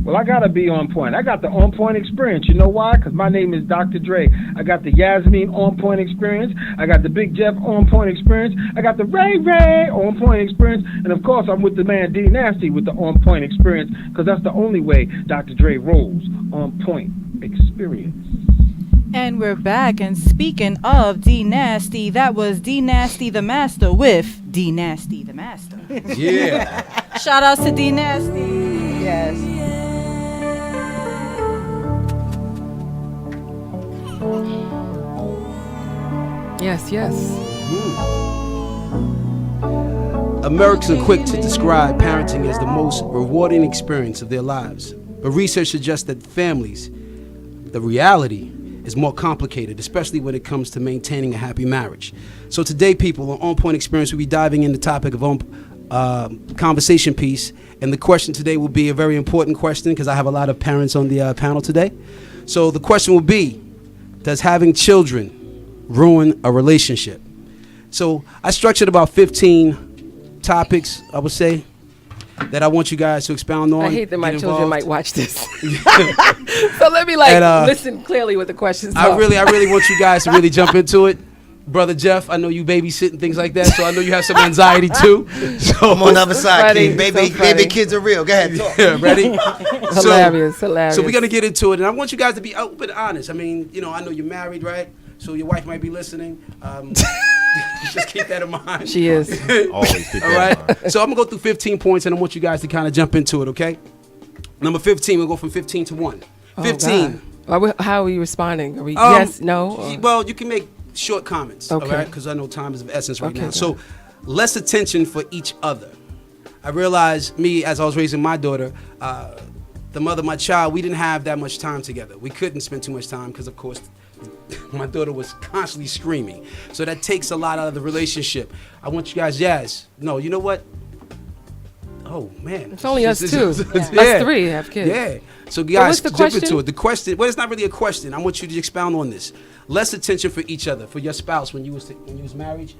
Well, I gotta be on point. I got the on point experience. You know why? Because my name is Dr. Dre. I got the Yasmin on point experience. I got the Big Jeff on point experience. I got the Ray on point experience. And of course, I'm with the man D Nasty with the on point experience, because that's the only way Dr. Dre rolls. On point experience. And we're back, and speaking of D Nasty, that was D Nasty the Master with D Nasty the Master. Yeah. Shout outs to D Nasty. Yes. Yes. Americans are quick to describe parenting as the most rewarding experience of their lives. But research suggests that families, the reality is more complicated, especially when it comes to maintaining a happy marriage. So today, people, on OnPoint Experience, we'll be diving into the topic of conversation piece. And the question today will be a very important question, because I have a lot of parents on the panel today. So the question will be, does having children ruin a relationship? So I structured about 15 topics, I would say, that I want you guys to expound on. I hate that my children might watch this. So let me listen clearly what the questions are. I really want you guys to really jump into it. Brother Jeff, I know you babysitting things like that, so I know you have some anxiety too. So I'm on the other side, King. Baby Kids are real. Go ahead, talk. Yeah, ready? Hilarious. So we're gonna get into it, and I want you guys to be open and honest. I mean, I know you're married, right? So your wife might be listening. Just keep that in mind. She is. Always keep All that in mind. right. So I'm gonna go through 15 points, and I want you guys to kind of jump into it, okay? Number 15, we'll go from 15 to 1. 15. How are we responding? Are we yes, no? Or? Well, you can make short comments, okay. all right? Because I know time is of essence right now. Good. So less attention for each other. I realized, me, as I was raising my daughter, the mother of my child, we didn't have that much time together. We couldn't spend too much time because, of course, my daughter was constantly screaming. So that takes a lot out of the relationship. I want you guys, no, you know what? Oh, man. It's only us two. Us three have kids. Yeah. So guys, what's the jump into it. The question, well, it's not really a question. I want you to expound on this. Less attention for each other, for your spouse when you was married.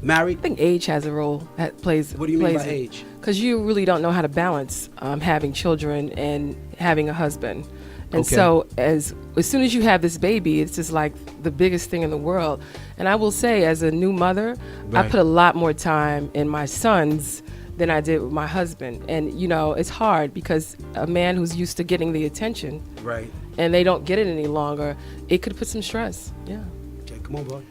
I think age has a role that plays. What do you mean by age? Because you really don't know how to balance having children and having a husband. And so as soon as you have this baby, it's just like the biggest thing in the world. And I will say, as a new mother, I put a lot more time in my sons than I did with my husband. And, it's hard because a man who's used to getting the attention, right, and they don't get it any longer, it could put some stress. Yeah. Okay, come on, boy.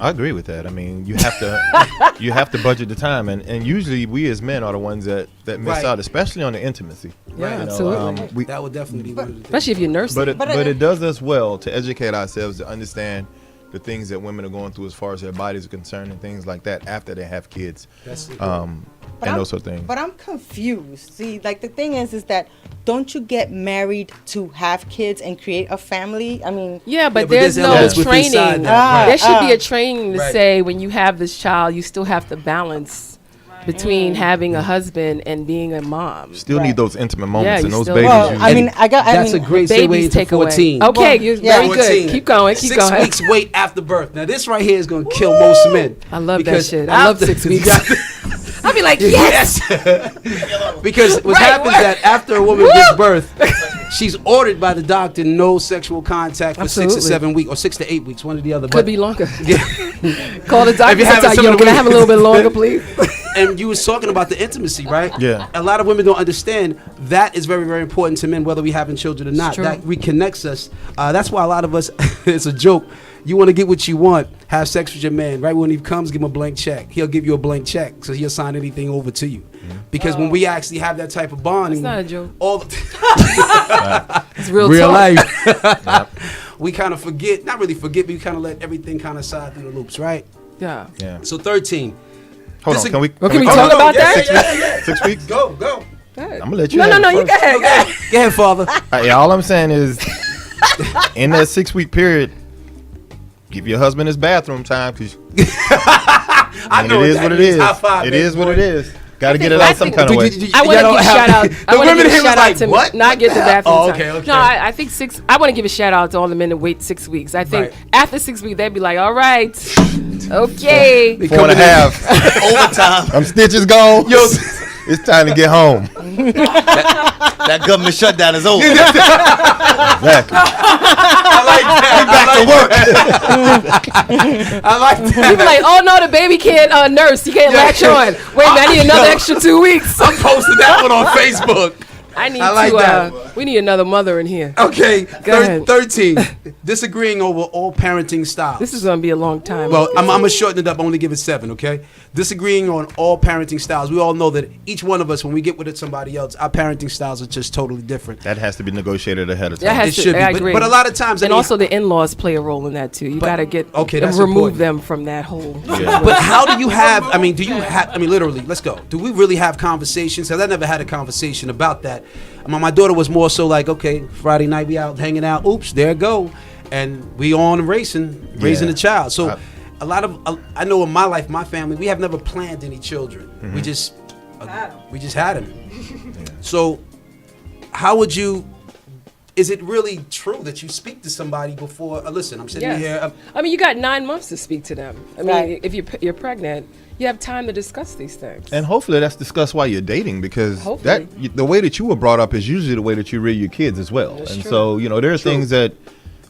I agree with that. I mean, you have to budget the time, and usually we as men are the ones that miss out, especially on the intimacy. Yeah, absolutely. That would definitely be one of the things. Especially if you're nursing. But it does us well to educate ourselves, to understand the things that women are going through as far as their bodies are concerned and things like that after they have kids. That's it. And those sort of things. But I'm confused. See, the thing is that don't you get married to have kids and create a family? I mean, but there's no training. There should be a training to say when you have this child, you still have to balance between having a husband and being a mom. Still need those intimate moments and those babies. That's a great segue into 14. Okay, you're very 14. good. Keep going. 6 weeks wait after birth. Now this right here is going to kill most men. I love that shit. I love 6 weeks. I'll be like, yes. Because what happens that after a woman gives birth, she's ordered by the doctor no sexual contact for 6 to 7 weeks or 6 to 8 weeks, one or the other. Could be longer. Yeah. Call the doctor. Can I have a little bit longer, please? And you was talking about the intimacy, right? Yeah. A lot of women don't understand that is very, very important to men, whether we having children or not. That reconnects us. That's why a lot of us, it's a joke. You want to get what you want, have sex with your man. Right when he comes, give him a blank check. He'll give you a blank check, so he'll sign anything over to you. Because when we actually have that type of bonding, it's not a joke. It's real life. We kind of forget, not really forget, but we kind of let everything kind of slide through the loops, right? Yeah. So 13. Hold on, can we talk about that? Yeah. 6 weeks? Go. I'm gonna let you. No, you go ahead. Go ahead, father. All I'm saying is, in that 6 week period, give your husband his bathroom time, because I know it is what it is. It is what it is. Got to get it out some kind of way. I want to give a shout out. I want to give a shout out to what? not get the bathroom Oh, time. okay. No, I think I want to give a shout out to all the men that wait 6 weeks. I think after 6 weeks they'd be like, all right, okay. 4.5 Overtime. I'm stitches gone. Yo, it's time to get home. That government shutdown is over. Exactly. I like that. I like that. You be like, oh no, the baby can't nurse. You can't latch on. Wait, man, I need another extra 2 weeks. I'm posting that one on Facebook. I need that. We need another mother in here. Okay, Go ahead. 13. Disagreeing over all parenting styles. This is gonna be a long time. Well, I'm gonna shorten it up. Only give it 7. Okay. Disagreeing on all parenting styles. We all know that each one of us, when we get with somebody else, our parenting styles are just totally different. That has to be negotiated ahead of time. That has It to, should be, I but- agree. but a lot of times, and I mean- also the in-laws play a role in that too. You gotta get that's remove important. them from that whole. But how do you have? I mean, do you have? I mean, literally. Let's go. Do we really have conversations? Because I never had a conversation about that. My daughter was more so like, okay, Friday night we out hanging out. Oops, there it go, and we on raising a child. So, a lot of I know in my life, my family, we have never planned any children. We just had them. So, how would you? Is it really true that you speak to somebody before? Listen, I'm sitting here. I mean, you got 9 months to speak to them. I mean, Right. if you're pregnant, you have time to discuss these things. And hopefully that's discussed while you're dating, because Hopefully. the way that you were brought up is usually the way that you rear your kids as well. That's and true. so, there are things that,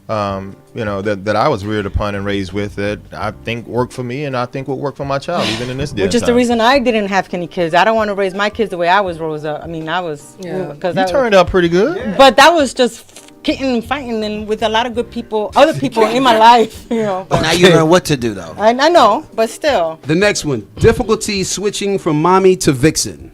that I was reared upon and raised with that I think work for me, and I think will work for my child, even in this day. Which is the reason I didn't have any kids. I don't want to raise my kids the way I was raised up. I mean, I was because You turned out pretty good. but that was just kicking and fighting, and with a lot of good people, other people in my life, But now you learn what to do, though. I know, but still. The next one, difficulty switching from mommy to vixen.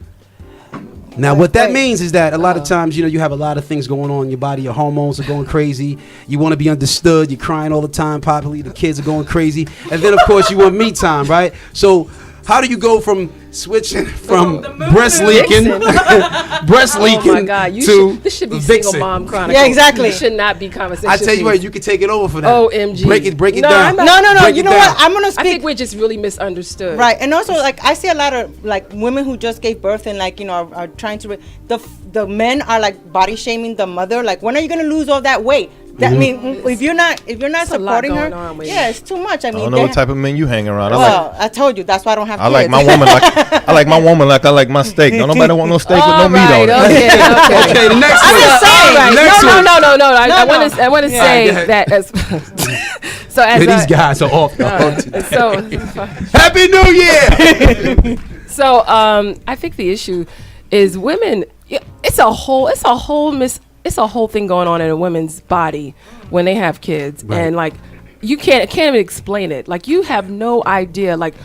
Now, what that means is that a lot of times, you have a lot of things going on in your body. Your hormones are going crazy. You want to be understood. You're crying all the time, probably. The kids are going crazy. And then, of course, you want me time, right? So how do you go from switching from breast leaking Oh my God! This should be vixen? single mom chronicles. Yeah, exactly. This should not be conversation. I tell you what, you can take it over for that. OMG. Break it No, down. I'm No. Break You it know down. what? I'm gonna I speak. think we're just really misunderstood. Right, and also like I see a lot of like women who just gave birth and like are trying to the men are like body shaming the mother. Like, when are you gonna lose all that weight? That mean if you're not There's a lot supporting her, going on with yeah, it's too much. I I mean, don't know what type of men you hang around. well, I told you that's why I don't have. I kids. like my woman like I like my steak. Don't nobody want no steak with no meat on it. Okay. Okay, the next one. All right. Next one. No. I want to say go ahead. that as so as These guys are off the hook today. so Happy New Year! so I think the issue is women. It's a whole thing going on in a woman's body when they have kids, and like you can't even explain it. Like, you have no idea. Like,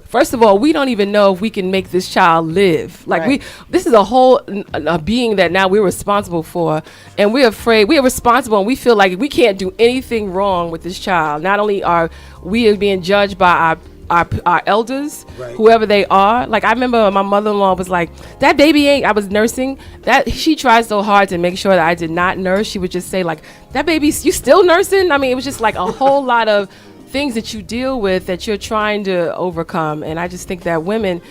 first of all, we don't even know if we can make this child live. Like, this is a whole a being that now we're responsible for, and we're afraid. We are responsible, and we feel like we can't do anything wrong with this child. Not only are we being judged by our elders, whoever they are. Like, I remember my mother-in-law was like, that baby ain't, I was nursing, that she tried so hard to make sure that I did not nurse. She would just say, like, that baby, you still nursing? I mean, it was just like a whole lot of things that you deal with that you're trying to overcome. And I just think that women,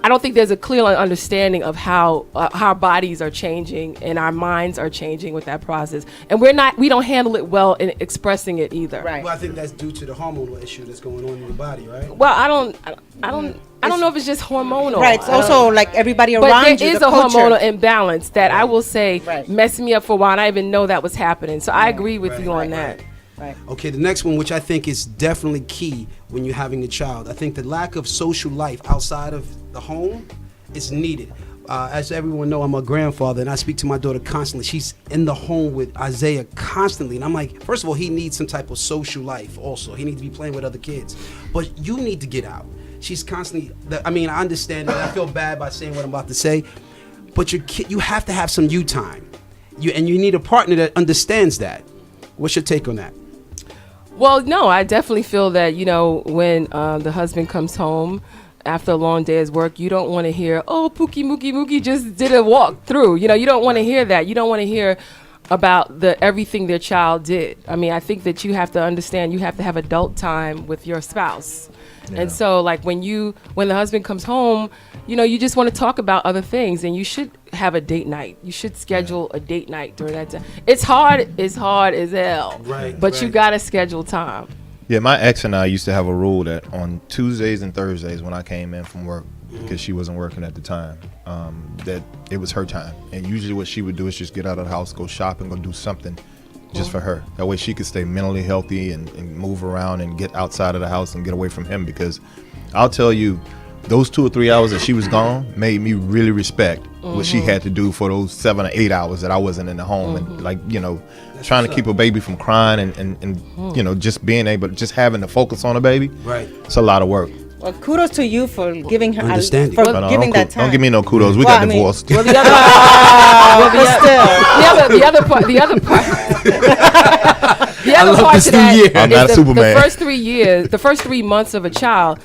I don't think there's a clear understanding of how our bodies are changing and our minds are changing with that process, and we don't handle it well in expressing it either. Right. Well, I think that's due to the hormonal issue that's going on in your body, right? Well, I don't know if it's just hormonal. Right. It's also like everybody But around there you. is the a culture. hormonal imbalance that I will say Right. messed me up for a while, and I didn't know that was happening. So I agree with you on that. Right. Okay, the next one, which I think is definitely key when you're having a child, I think the lack of social life outside of the home is needed. As everyone know, I'm a grandfather, and I speak to my daughter constantly. She's in the home with Isaiah constantly, and I'm like, first of all, he needs some type of social life also. He needs to be playing with other kids. But you need to get out. She's constantly, I understand that. I feel bad by saying what I'm about to say, but you have to have some you time. You need a partner that understands that. What's your take on that? Well, no, I definitely feel that, when the husband comes home after a long day's work, you don't want to hear, oh, Pookie Mookie just did a walk through. You don't want to hear that. You don't want to hear, about everything their child did. I mean, I think that you have to understand you have to have adult time with your spouse. And so like when the husband comes home, you just want to talk about other things, and you should have a date night. You should schedule a date night during that time. It's hard as hell. Right. But you got to schedule time. Yeah, my ex and I used to have a rule that on Tuesdays and Thursdays when I came in from work, because she wasn't working at the time, that it was her time. And usually what she would do is just get out of the house, go shopping, go do something just for her. That way she could stay mentally healthy and move around and get outside of the house and get away from him. Because I'll tell you, those 2 or 3 hours that she was gone made me really respect what she had to do for those 7 or 8 hours that I wasn't in the home. And like, trying to keep a baby from crying and just being able to just having to focus on a baby. Right. It's a lot of work. Well, kudos to you for giving her Understanding. for No, giving that time. Don't give me no kudos. We Well, got I mean- divorced. Well, the other part. The other part this to new that year. I'm is not a Superman. the first 3 months of a child,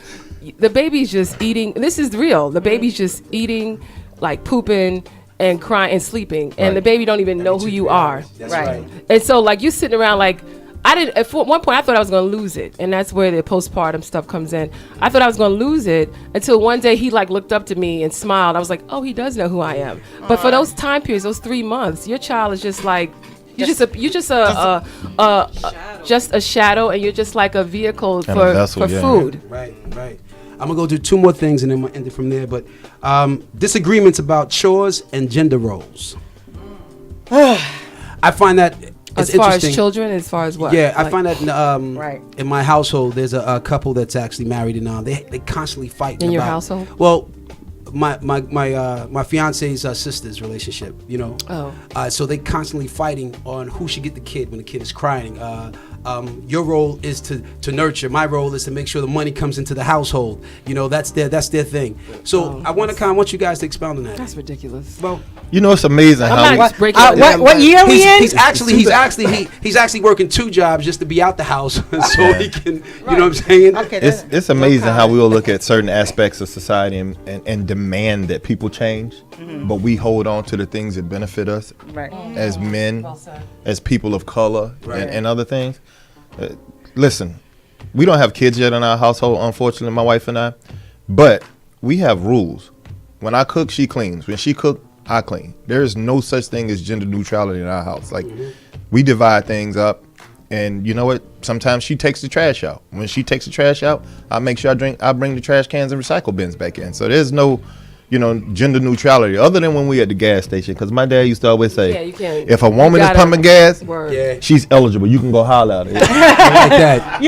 the baby's just eating. This is real. The baby's just eating, like pooping and crying and sleeping, and the baby don't even know who you are. That's right. And so like you sitting around like. At one point I thought I was going to lose it, and that's where the postpartum stuff comes in. I thought I was going to lose it until one day he like looked up to me and smiled. I was like, oh, he does know who I am. But for those time periods, those 3 months, your child is just like you're just a shadow, and you're just like a vehicle And a vessel, for yeah. food. Right. I'm gonna go do 2 more things and then we'll end it from there. But disagreements about chores and gender roles. I find that it's As far interesting. as children, as far as what? Yeah, I Like- find that Right. in my household, there's a couple that's actually married, and they constantly fight. In your household? Well, my fiance's sister's relationship, so they constantly fighting on who should get the kid when the kid is crying. Your role is to nurture. My role is to make sure the money comes into the household. That's their thing. So I want you guys to expound on that. That's ridiculous. Well, It's amazing I'm how not breaking it down. What year are we in? he's actually working 2 jobs just to be out the house so he can. You know what I'm saying? Okay, it's amazing how we'll look at certain aspects of society and demand that people change, but we hold on to the things that benefit us Right. as men, as people of color, and other things. Listen, we don't have kids yet in our household, unfortunately, my wife and I, but we have rules. When I cook, she cleans. When she cook, I clean. There is no such thing as gender neutrality in our house. Like, we divide things up, and you know what? Sometimes she takes the trash out. When she takes the trash out, I make sure I bring the trash cans and recycle bins back in. So there's no gender neutrality other than when we at the gas station. Because my dad used to always say, Yeah, you can't. if a woman is gotta- pumping gas, Word. Yeah. she's eligible. You can go holler at her. Like that.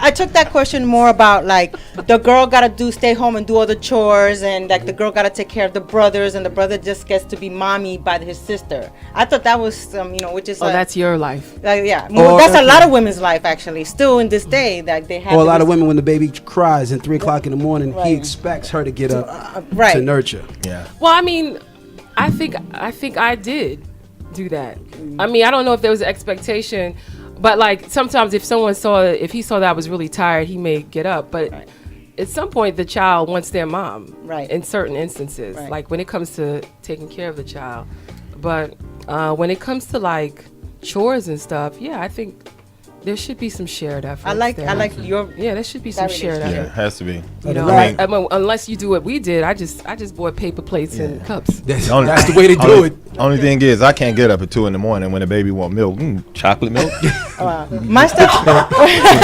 I took that question more about like the girl gotta stay home and do all the chores, and like the girl gotta take care of the brothers, and the brother just gets to be mommy by his sister. I thought that was which is That's your life. that's a lot of women's life actually still in this day that they have. Or a lot of women, when the baby cries at 3 o'clock in the morning, he Right. expects her to get up right. to nurture. Yeah. Well, I mean, I think I did do that. I mean, I don't know if there was an expectation, but like sometimes if he saw that I was really tired, he may get up. But at some point, the child wants their mom. Right. In certain instances, Right. like when it comes to taking care of the child, but when it comes to like chores and stuff, yeah, I think there should be some shared effort. I like your there should be some That shared Yeah, effort. it has to be. You know, Right. I mean, unless you do what we did, I just bought paper plates and cups. That's Only- the way to do it. Only thing is, I can't get up at 2 in the morning when the baby want milk. Chocolate milk. my stuff. I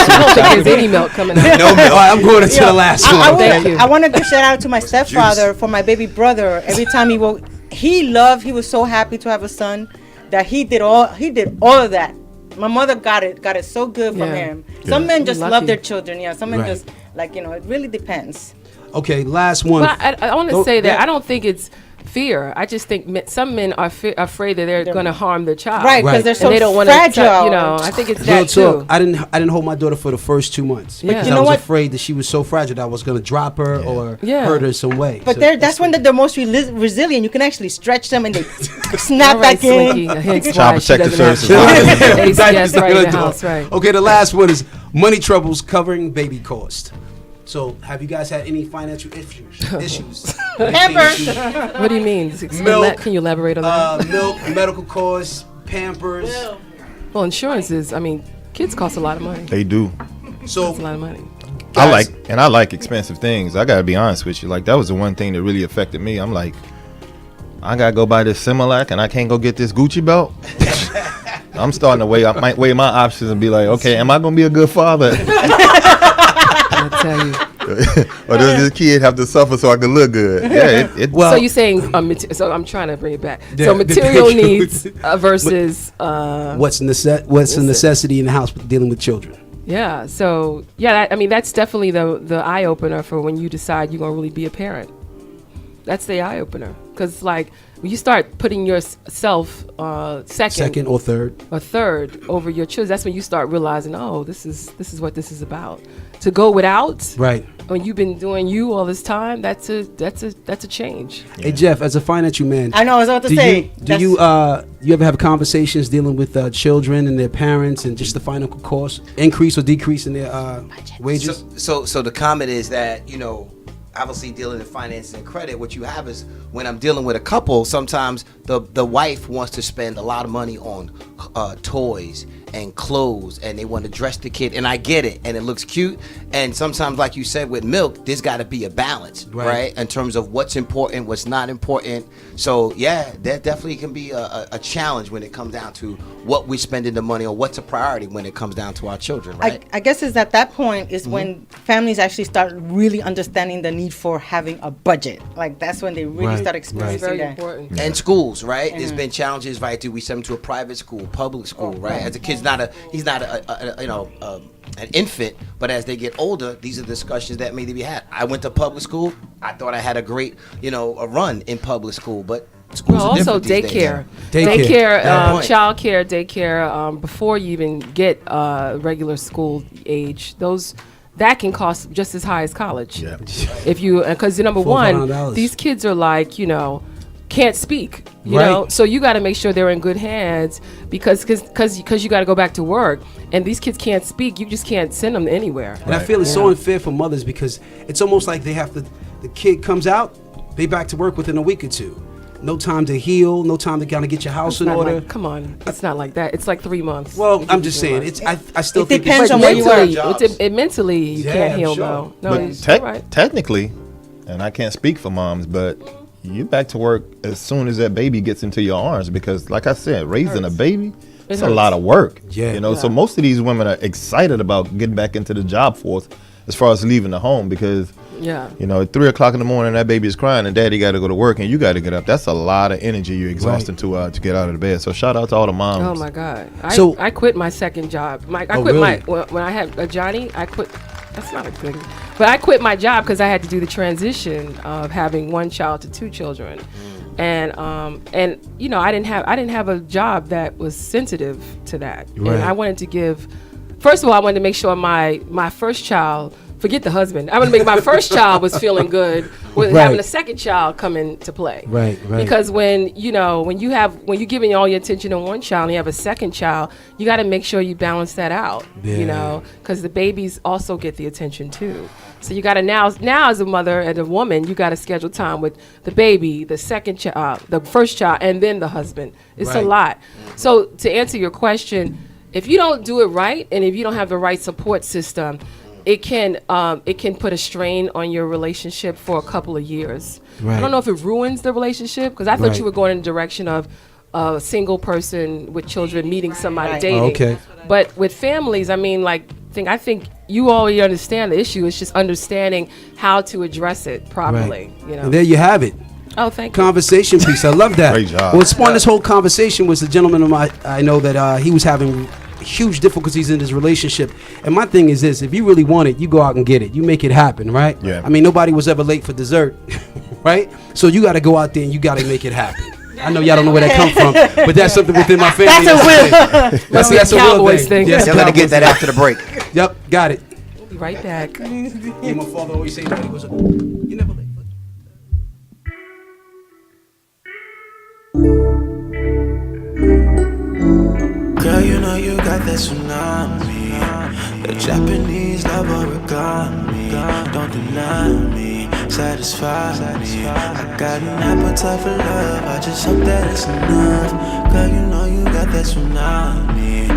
don't think there's any milk coming out. No, I'm going into the last one. Thank you. I want to give shout out to my stepfather for my baby brother. Every time he was so happy to have a son that he did all of that. My mother got it so good from Yeah. him. Some men just Lucky. love their children. Yeah, some men Right. just it really depends. Okay, last one. But I want to Oh, say that yeah. I don't think it's fear. I just think some men are afraid that they're going to harm their child. Right, because Right. they're so And they don't want fragile. to, I think it's Real that too. talk. I didn't hold my daughter for the first 2 months Yeah. because You I know was what? afraid that she was so fragile that I was going to drop her or Yeah. hurt her in some way. But So that's when they're the most resilient. You can actually stretch them and they snap All right, back in. Slinky. Hence why Child she Protective doesn't have Services. yes, right in the Good house, dog. right. Okay, the last one is money troubles covering baby cost. So, have you guys had any financial issues? Never. What do you mean? Milk, Can you elaborate on that? Milk, medical costs, Pampers. Well, insurance is, I mean, kids cost a lot of money. They do. So It's a lot of money. I like expensive things. I gotta be honest with you. Like that was the one thing that really affected me. I'm like, I gotta go buy this Similac and I can't go get this Gucci belt. I'm starting to weigh my options and be like, okay, am I gonna be a good father? I tell you. Or does this kid have to suffer so I can look good? Yeah. So you're saying, so I'm trying to bring it back. So material needs versus what's a necessity in the house dealing with children? Yeah. So yeah, I mean that's definitely the eye opener for when you decide you're gonna really be a parent. That's the eye opener, because like when you start putting yourself second or third over your children, that's when you start realizing, oh, this is what this is about. To go without, right? When you've been doing you all this time, that's a change. Hey Jeff, as a financial man, I know I was about to say. Do you ever have conversations dealing with children and their parents and just the financial cost increase or decrease in their wages? So the comment is that, you know, obviously dealing in finance and credit, what you have is when I'm dealing with a couple, sometimes the wife wants to spend a lot of money on toys and clothes, and they want to dress the kid, and I get it, and it looks cute, and sometimes, like you said, with milk, there's got to be a balance, right, in terms of what's important, what's not important. So yeah, that definitely can be a challenge when it comes down to what we're spending the money on, what's a priority when it comes down to our children, right? I guess is at that point is when families actually start really understanding the need for having a budget. Like that's when they really start experiencing that. Important. And schools, right? There's been challenges, right? Do we send them to a private school, public school, right? As a kid's he's not an infant, but as they get older, these are discussions that may be had. I went to public school. I thought I had a great, a run in public school, but schools are also different these days. Daycare, child care, daycare, before you even get regular school age, that can cost just as high as college. Yeah. If you, because number one, these kids are like, can't speak, you know, so you got to make sure they're in good hands because you got to go back to work, and these kids can't speak. You just can't send them anywhere. And I feel it's so unfair for mothers because it's almost like they have to. The kid comes out, they back to work within a week or two. No time to heal, no time to kind of get your house in order. Come on, it's not like that. It's like 3 months. Well, I'm just saying, it's. I still think depends on where you are. Mentally, you can't heal though. No, but technically, and I can't speak for moms, but you back to work as soon as that baby gets into your arms, because like I said, raising a baby, it's a lot of work. So most of these women are excited about getting back into the job force as far as leaving the home, because at 3 o'clock in the morning that baby is crying and daddy got to go to work and you got to get up. That's a lot of energy you're exhausting to get out of the bed. So shout out to all the moms. Oh my God. I quit my second job. When I had a Johnny, I quit. That's not a good, but I quit my job because I had to do the transition of having one child to 2 children, and I didn't have a job that was sensitive to that, and I wanted to give. First of all, I wanted to make sure my first child. Forget the husband. I want to make my first child was feeling good with having a second child come into play. Right. Because when you're giving all your attention to one child and you have a second child, you got to make sure you balance that out. Because the babies also get the attention too. So you got to now as a mother and a woman, you got to schedule time with the baby, the second child, the first child, and then the husband. It's a lot. So to answer your question, if you don't do it right, and if you don't have the right support system, it can put a strain on your relationship for a couple of years. I don't know if it ruins the relationship, because I thought you were going in the direction of a single person with children meeting somebody dating. But with families, I mean, I think you already understand the issue. It's just understanding how to address it properly. And there you have it. Oh, thank you. Conversation piece. I love that. Great job. What spawned this whole conversation was a gentleman I know that he was having huge difficulties in his relationship, and my thing is this: if you really want it, you go out and get it. You make it happen, right? I mean, nobody was ever late for dessert, right? So you got to go out there and you got to make it happen. I know y'all don't know where that come from, but that's something within my family. That's a real thing. Yes, y'all gotta get that after the break. Yep, got it. We'll be right back. My father always say, "You never late." Girl, you know you got that tsunami, the Japanese love origami. Don't deny me, satisfy me. I got an appetite for love, I just hope that it's enough. Girl, you know you got that tsunami.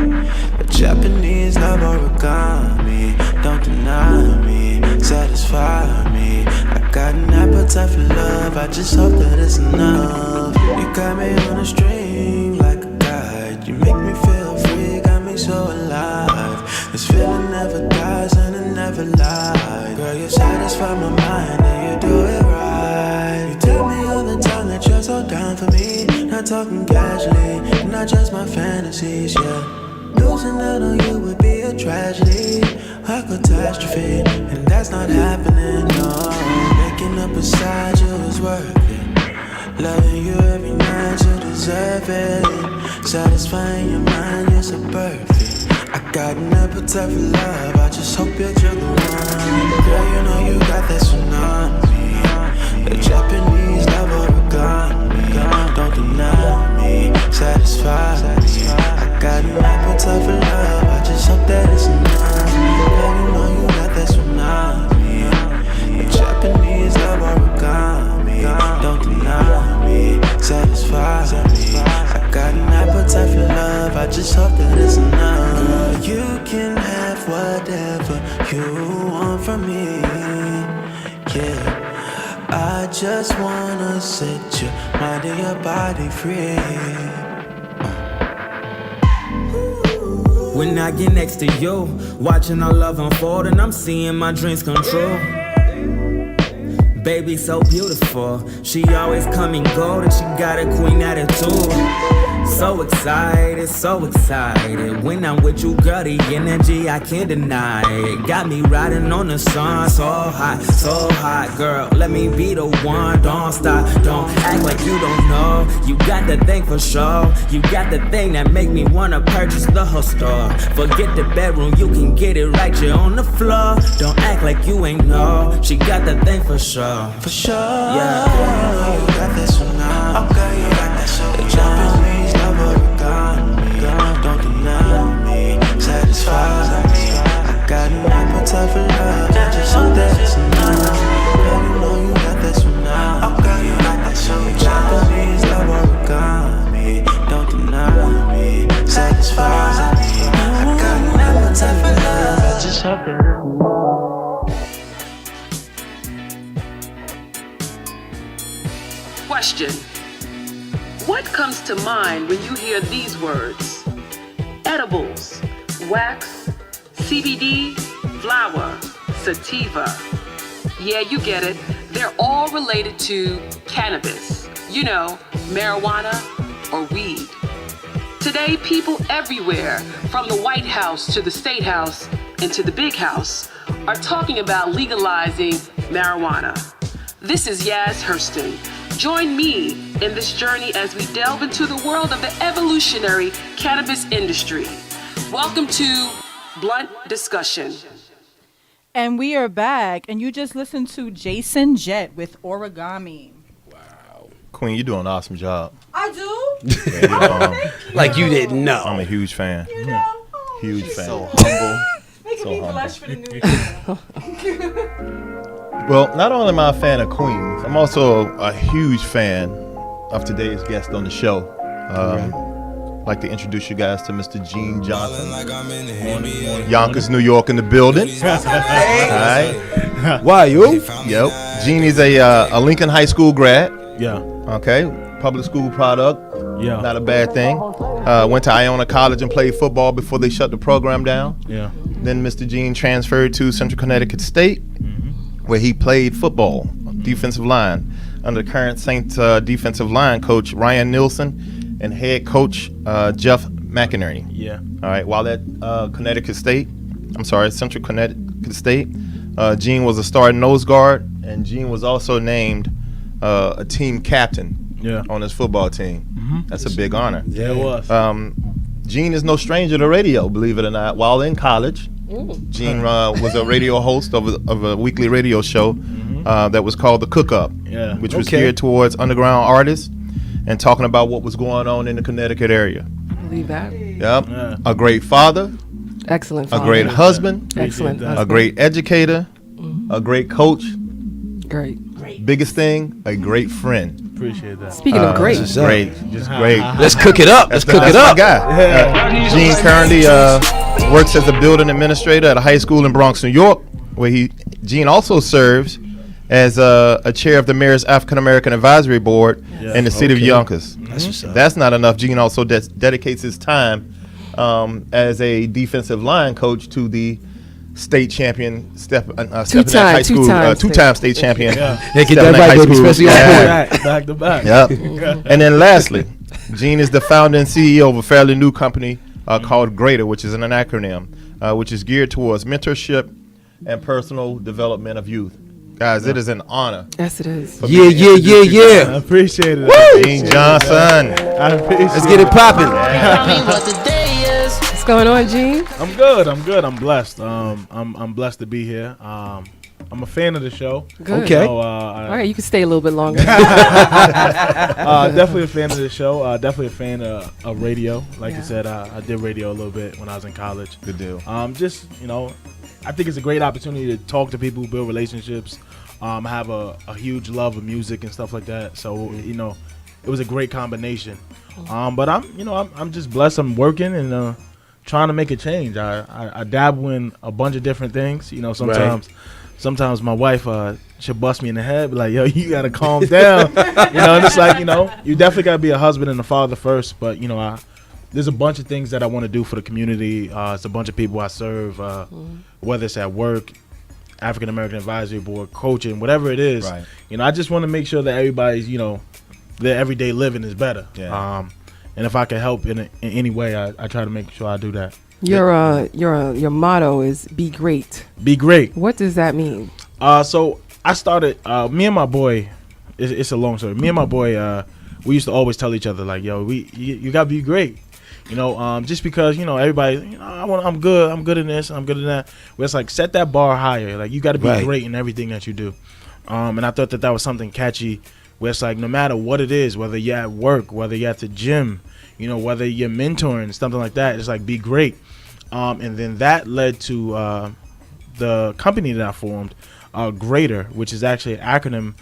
A Japanese love origami. Don't deny me, satisfy me. I got an appetite for love, I just hope that it's enough. You got me on a string like a guide. You make me feel free, got me so alive. This feeling never dies and it never lies. Girl, you satisfy my mind and you do it right. You tell me all the time that you're so down for me. Not talking casually, not just my fantasies, yeah. Losing out on you would be a tragedy, a catastrophe, and that's not happening, no. Waking up beside you is worth it. Loving you every night, you deserve it. Satisfying your mind, you're so perfect. I got an appetite for love, I just hope you're the one. Girl, you know you got that tsunami. The Japanese love origami. Don't deny me, satisfy me. I got an appetite for love, I just hope that it's enough. Girl, you know you got that tsunami. The Japanese love origami. Don't deny me, satisfy me. I got an appetite for love, I just hope that it's enough. Girl, you can have whatever you want from me, yeah. I just wanna set your mind and your body free. When I get next to you, watching our love unfold and I'm seeing my dreams come true. Baby so beautiful, she always come and go, and she got a queen attitude. So excited. When I'm with you, girl, the energy I can't deny it. Got me riding on the sun, so hot, girl. Let me be the one, don't stop, don't act like you don't know. You got the thing for sure. You got the thing that make me wanna purchase the whole store. Forget the bedroom, you can get it right, you're on the floor. Don't act like you ain't know. She got the thing for sure. For sure, yeah. Girl, you got that tsunami. Okay, you got that tsunami. The Japanese love origami. Don't deny me, satisfy me. I got an appetite for love, I just hope that it's enough. Girl, you know you got that tsunami. Okay, you got that tsunami. The Japanese love origami. Don't deny me, satisfy me. I got an appetite for love, I just hope that it's enough. Question: what comes to mind when you hear these words? Edibles, wax, CBD, flower, sativa. Yeah, you get it. They're all related to cannabis. You know, marijuana or weed. Today, people everywhere, from the White House to the State House and to the Big House, are talking about legalizing marijuana. This is Yaz Hurston. Join me in this journey as we delve into the world of the evolutionary cannabis industry. Welcome to Blunt Discussion. And we are back, and you just listened to Jason Jett with Origami. Wow. Queen, you're doing an awesome job. I do? Yeah, like you didn't know. I'm a huge fan. You know? Huge fan. So humble. Making So me humble. blush for the new Well, not only am I a fan of Queens, I'm also a huge fan of today's guest on the show. I'd like to introduce you guys to Mr. Gene Johnson. Yonkers, New York in the building. All right. Why, you? Yep. Gene is a Lincoln High School grad. Yeah. Okay. Public school product. Yeah. Not a bad thing. Went to Iona College and played football before they shut the program down. Yeah. Then Mr. Gene transferred to Central Connecticut State, where he played football, defensive line, under current Saints defensive line coach Ryan Nielsen and head coach Jeff McInerney. Yeah. All right. While at Central Connecticut State, Gene was a starting nose guard, and Gene was also named a team captain on his football team. That's a big honor. Yeah, it was. Gene is no stranger to radio, believe it or not. While in college, Gene was a radio host of a weekly radio show that was called The Cook Up, which was geared towards underground artists and talking about what was going on in the Connecticut area. I believe that. Yep. Yeah. A great father. Excellent father. A great husband. Excellent husband. A great educator. A great coach. Great. Biggest thing, a great friend. Appreciate that. Speaking of great. Just great. Let's cook it up. Let's cook it up. My guy. Gene currently works as a building administrator at a high school in Bronx, New York, where Gene also serves as a chair of the mayor's African American Advisory Board in the city of Yonkers. That's not enough. Gene also dedicates his time as a defensive line coach to the state champion high school, two-time state champion. Get that right, baby, especially back to back. Yep. And then lastly, Gene is the founder and CEO of a fairly new company called G.R.E.A.T.E.R, which is an acronym, which is geared towards mentorship and personal development of youth. Guys, it is an honor. Yes, it is. Yeah. I appreciate it. Woo! Gene Johnson. I appreciate it. Let's get it popping. What's going on, Gene? I'm good. I'm blessed. I'm blessed to be here. I'm a fan of the show. Good. Okay. So, All right, you can stay a little bit longer. definitely a fan of the show. Definitely a fan of radio. Like you said, I did radio a little bit when I was in college. Good deal. Just, I think it's a great opportunity to talk to people, build relationships. I have a huge love of music and stuff like that. So, it was a great combination. But I'm just blessed. I'm working and trying to make a change. I dabble in a bunch of different things. Sometimes my wife she'll bust me in the head, be like, yo, you gotta calm down. And it's like, you definitely gotta be a husband and a father first. But there's a bunch of things that I want to do for the community. It's a bunch of people I serve, whether it's at work, African American Advisory Board, coaching, whatever it is. Right. I just want to make sure that everybody's, their everyday living is better. Yeah. And if I can help in any way, I try to make sure I do that. Your motto is be great. Be great. What does that mean? So I started. Me and my boy. It's a long story. Me and my boy. We used to always tell each other like, "Yo, you gotta be great." Just because everybody. I'm good. I'm good in this. I'm good in that. Where it's like set that bar higher. Like you got to be great in everything that you do. And I thought that was something catchy. Where it's like no matter what it is, whether you're at work, whether you're at the gym, whether you're mentoring, something like that, it's like be great. And then that led to the company that I formed, G.R.E.A.T.E.R, which is actually an acronym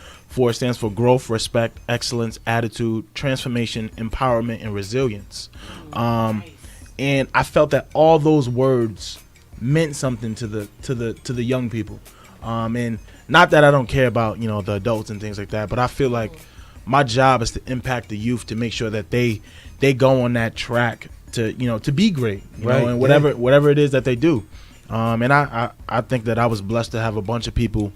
stands for Growth, Respect, Excellence, Attitude, Transformation, Empowerment, and Resilience. And I felt that all those words meant something to the young people. And not that I don't care about the adults and things like that, but I feel like my job is to impact the youth to make sure that they go on that track to be great, and whatever it is that they do. And I think that I was blessed to have a bunch of people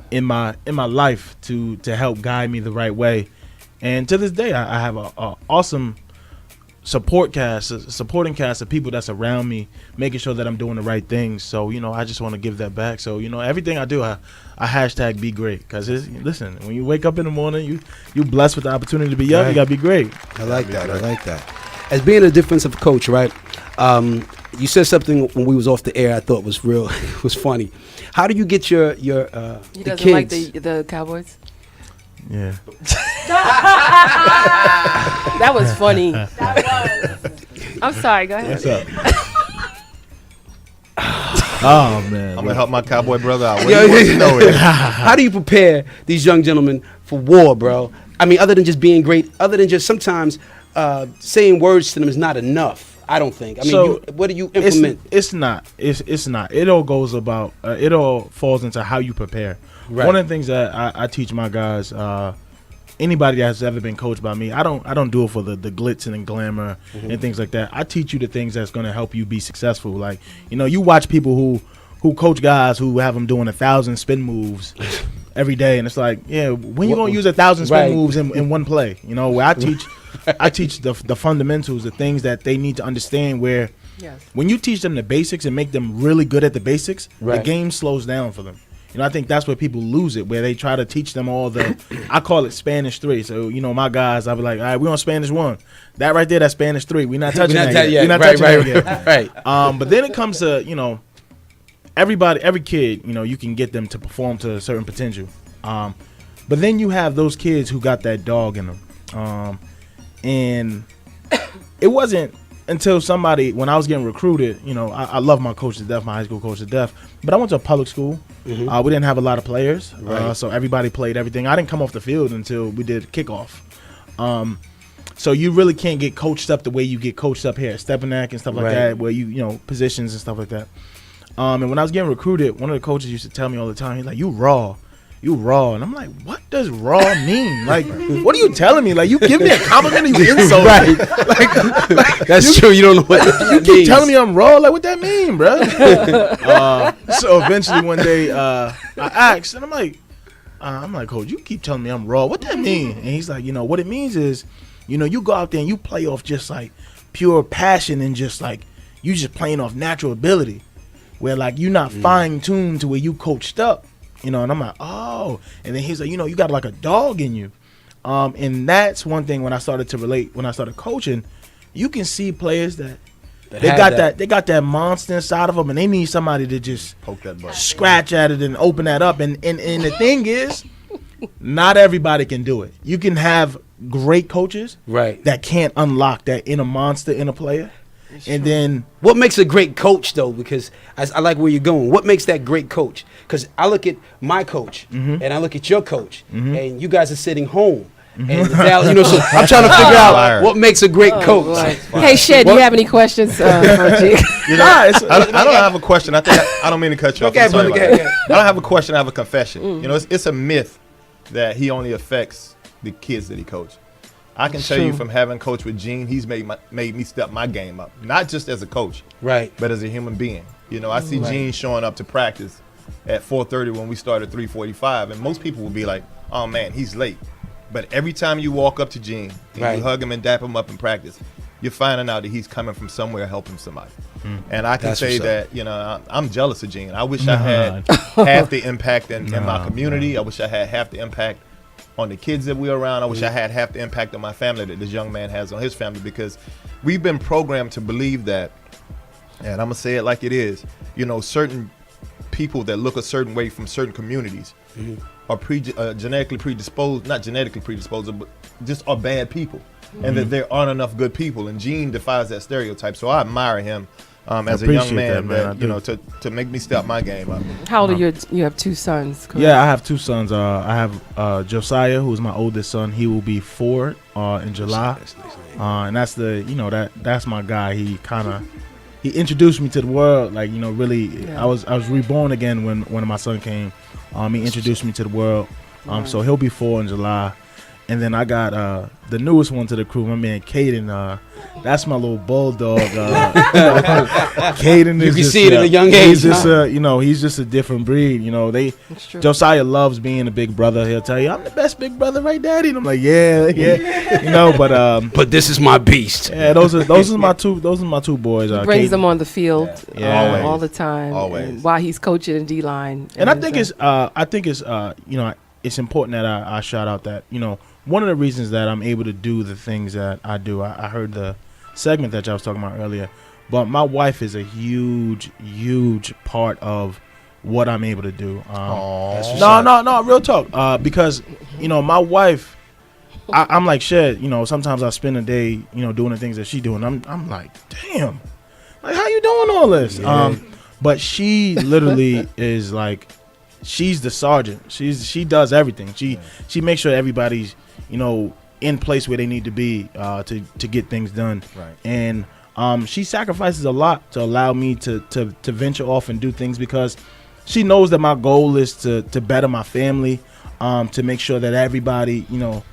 in my life to help guide me the right way. And to this day, I have a awesome supporting cast of people that's around me, making sure that I'm doing the right things. So I just want to give that back. So everything I do, I hashtag be great, because listen, when you wake up in the morning, you blessed with the opportunity to be young. You gotta be great. I like that. As being a defensive coach, right? You said something when we was off the air I thought was was funny. How do you get your He the doesn't kids? like the Cowboys. Yeah. That was funny. I'm sorry. Go ahead. What's up? Oh man, I'm gonna help my cowboy brother out. How do you prepare these young gentlemen for war, bro? I mean, other than just being great, other than just sometimes saying words to them is not enough. I don't think. I mean, what do you implement? It's not. It all goes about. It all falls into how you prepare. Right. One of the things that I teach my guys, anybody that's ever been coached by me, I don't do it for the glitz and glamour and things like that. I teach you the things that's going to help you be successful. Like you watch people who coach guys who have them doing 1,000 spin moves every day, and it's like, yeah, when you gonna use 1,000 spin moves in one play? Where I teach the fundamentals, the things that they need to understand. Where when you teach them the basics and make them really good at the basics, the game slows down for them. I think that's where people lose it, where they try to teach them all I call it Spanish 3. So, my guys, I'll be like, all right, we're on Spanish 1. That right there, that's Spanish 3. We're not touching that yet. We're not touching that yet. Right. But then it comes to, every kid, you can get them to perform to a certain potential. But then you have those kids who got that dog in them. And it wasn't until somebody, when I was getting recruited, you know, I love my coach to death, my high school coach to death, but I went to a public school. We didn't have a lot of players, so everybody played everything. I didn't come off the field until we did kickoff. So you really can't get coached up the way you get coached up here at Stepanak and stuff like that, where you know, positions and stuff like that. And when I was getting recruited, one of the coaches used to tell me all the time, he's like, you raw. And I'm like, what does raw mean? Like, what are you telling me? Like, you give me a compliment or you insult me? Like, That's true. You don't know what you keep telling me I'm raw. Like, what that mean, bro? So eventually one day I asked, and I'm like, coach, you keep telling me I'm raw. What that mean? And he's like, you know, what it means is, you know, you go out there and you play off just like pure passion and just like you just playing off natural ability, where like you're not fine tuned to where you coached up. You know, and I'm like, oh. And then he's like, you know, you got like a dog in you. And that's one thing when I started to relate, when I started coaching, you can see players that they got that monster inside of them, and they need somebody to just poke that butt, scratch at it and open that up. And the thing is, not everybody can do it. You can have great coaches that can't unlock that inner monster in a player. And then what makes a great coach, though? Because I like where you're going. What makes that great coach? Because I look at my coach and I look at your coach, and you guys are sitting home. And you know, so I'm trying to figure out what makes a great coach. Hey, Shed, do you have any questions for G? You know, I don't have a question. I don't mean to cut you off. I don't have a question. I have a confession. You know, it's a myth that he only affects the kids that he coaches. I can tell you from having coached with Gene, he's made me step my game up, not just as a coach, but as a human being. You know, I see Gene showing up to practice at 4:30 when we start at 3:45, and most people will be like, "Oh man, he's late." But every time you walk up to Gene and you hug him and dap him up in practice, you're finding out that he's coming from somewhere helping somebody. And I can say that, you know, I'm jealous of Gene. I wish I had half the impact in my community. I wish I had half the impact on the kids that we're around. I wish I had half the impact on my family that this young man has on his family, because we've been programmed to believe that, and I'm going to say it like it is, you know, certain people that look a certain way from certain communities are genetically predisposed, not genetically predisposed, but just are bad people, and that there aren't enough good people. And Gene defies that stereotype. So I admire him as a young man, that you know, to make me step my game up. How old are you have two sons, correct? Yeah, I have two sons. I have Josiah, who's my oldest son. He will be 4 in July. And that's that's my guy. He introduced me to the world, like, you know, really. I was reborn again when my son came. He introduced me to the world. So he'll be 4 in July. And then I got the newest one to the crew, my man Caden. That's my little bulldog. Caden is, you can see it at a young age. He's just he's just a different breed. You know, Josiah loves being a big brother. He'll tell you, I'm the best big brother, right, Daddy? And I'm like, yeah. You know, but this is my beast. Yeah, those are my two boys. He brings them on the field all the time. Always. While he's coaching in D-line. And I think it's you know, it's important that I shout out that, you know, one of the reasons that I'm able to do the things that I do, I heard the segment that y'all was talking about earlier, but my wife is a huge part of what I'm able to do. No, real talk. Because, you know, my wife, I'm like, shit, you know, sometimes I spend a day, you know, doing the things that she doing. I'm like, damn, like, how you doing all this? Yeah. But she literally is like, she's the sergeant. She does everything. She makes sure everybody's, you know, in place where they need to be to get things done. Right. And she sacrifices a lot to allow me to venture off and do things, because she knows that my goal is to better my family, to make sure that everybody, you know,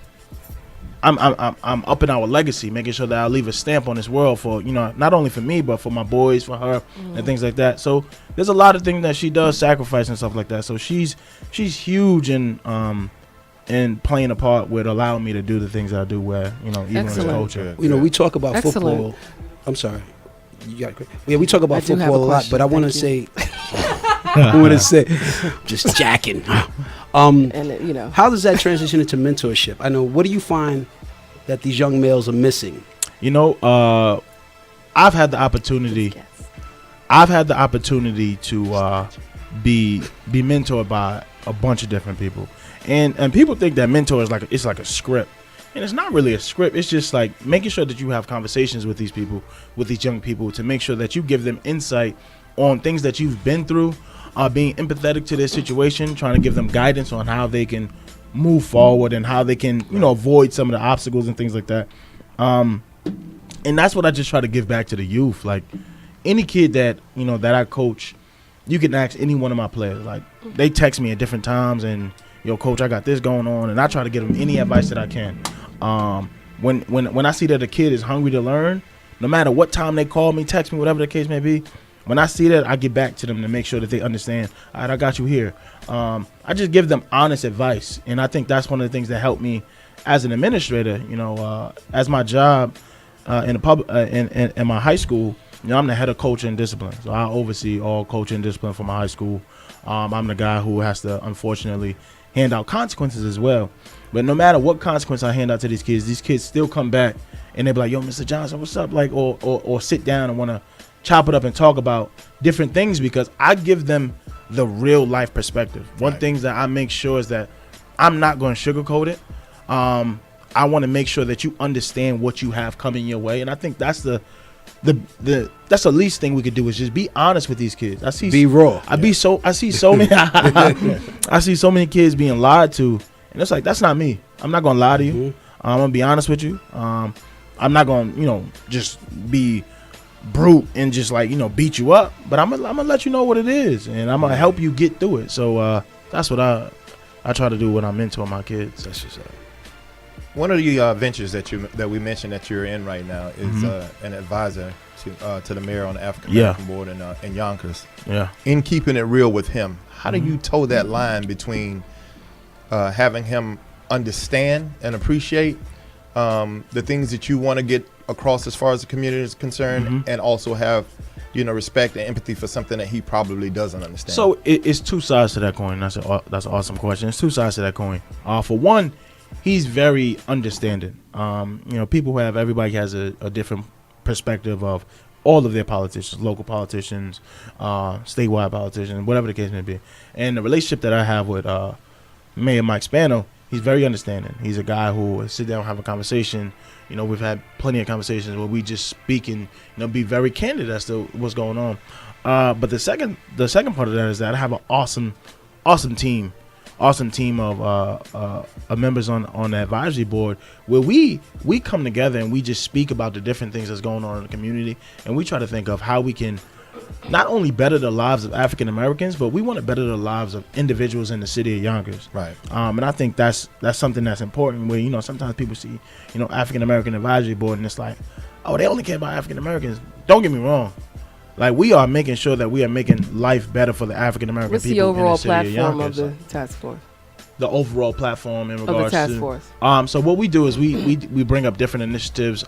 I'm up in our legacy, making sure that I leave a stamp on this world for, you know, not only for me, but for my boys, for her, and things like that. So there's a lot of things that she does sacrifice and stuff like that. So she's huge in playing a part with allowing me to do the things I do, where, you know, even as a culture. You know, we talk about football. I'm sorry. We talk about football a lot, but I want to say, just jacking. And you know, how does that transition into mentorship? I know. What do you find that these young males are missing? You know, I've had the opportunity to be mentored by a bunch of different people, and people think that mentor is like a script. And it's not really a script. It's just like making sure that you have conversations with these people, with these young people, to make sure that you give them insight on things that you've been through, being empathetic to their situation, trying to give them guidance on how they can move forward and how they can, avoid some of the obstacles and things like that. And that's what I just try to give back to the youth. Like any kid that, that I coach, you can ask any one of my players. Like they text me at different times and, coach, I got this going on, and I try to give them any advice that I can. When I see that a kid is hungry to learn, no matter what time they call me, text me, whatever the case may be, when I see that, I get back to them to make sure that they understand. All right, I got you here. I just give them honest advice, and I think that's one of the things that helped me as an administrator. As my job in my high school, I'm the head of culture and discipline, so I oversee all culture and discipline for my high school. I'm the guy who has to, unfortunately, hand out consequences as well. But no matter what consequence I hand out to these kids still come back and they be like, yo, Mr. Johnson, what's up? Like, or sit down and want to chop it up and talk about different things, because I give them the real life perspective. One thing that I make sure is that I'm not going to sugarcoat it. I want to make sure that you understand what you have coming your way. And I think that's that's the least thing we could do, is just be honest with these kids. Be raw. I see so many I see so many kids being lied to, and it's like, that's not me. I'm not gonna lie to you. I'm gonna be honest with you. I'm not gonna just be brute and just like beat you up, but I'm gonna let you know what it is, and I'm gonna help you get through it. So that's what I try to do when I'm mentoring my kids. That's just one of the ventures that we mentioned that you're in right now is an advisor to the mayor on the African American board in Yonkers. Yeah. In keeping it real with him, how do you toe that line between having him understand and appreciate the things that you want to get across as far as the community is concerned, and also have respect and empathy for something that he probably doesn't understand? So it's two sides to that coin. That's an awesome question. It's two sides to that coin. For one, he's very understanding. Everybody has a different perspective of all of their politicians, local politicians, statewide politicians, whatever the case may be. And the relationship that I have with Mayor Mike Spano, he's very understanding. He's a guy who will sit down and have a conversation. We've had plenty of conversations where we just speak and be very candid as to what's going on. But the second part of that is that I have an awesome team of members on the advisory board, where we come together and we just speak about the different things that's going on in the community, and we try to think of how we can not only better the lives of African Americans, but we want to better the lives of individuals in the city of Yonkers. Right. And I think that's something that's important, where sometimes people see African American advisory board and it's like, oh, they only care about African Americans. Don't get me wrong. Like, we are making sure that we are making life better for the African American people. What's the overall platform of the task force? The overall platform in regards of the task to force. So what we do is we bring up different initiatives,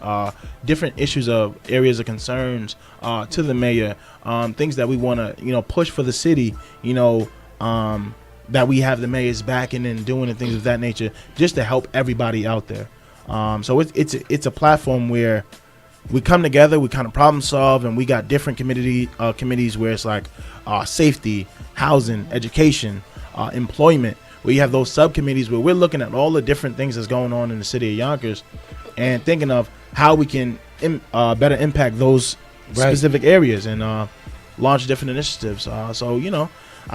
different issues of areas of concerns to the mayor, things that we want to push for the city, that we have the mayor's backing and doing and things of that nature, just to help everybody out there. So it's a platform where we come together, we kind of problem solve, and we got different committees where it's like safety, housing, education, employment, where you have those subcommittees where we're looking at all the different things that's going on in the city of Yonkers and thinking of how we can better impact those specific areas and launch different initiatives. I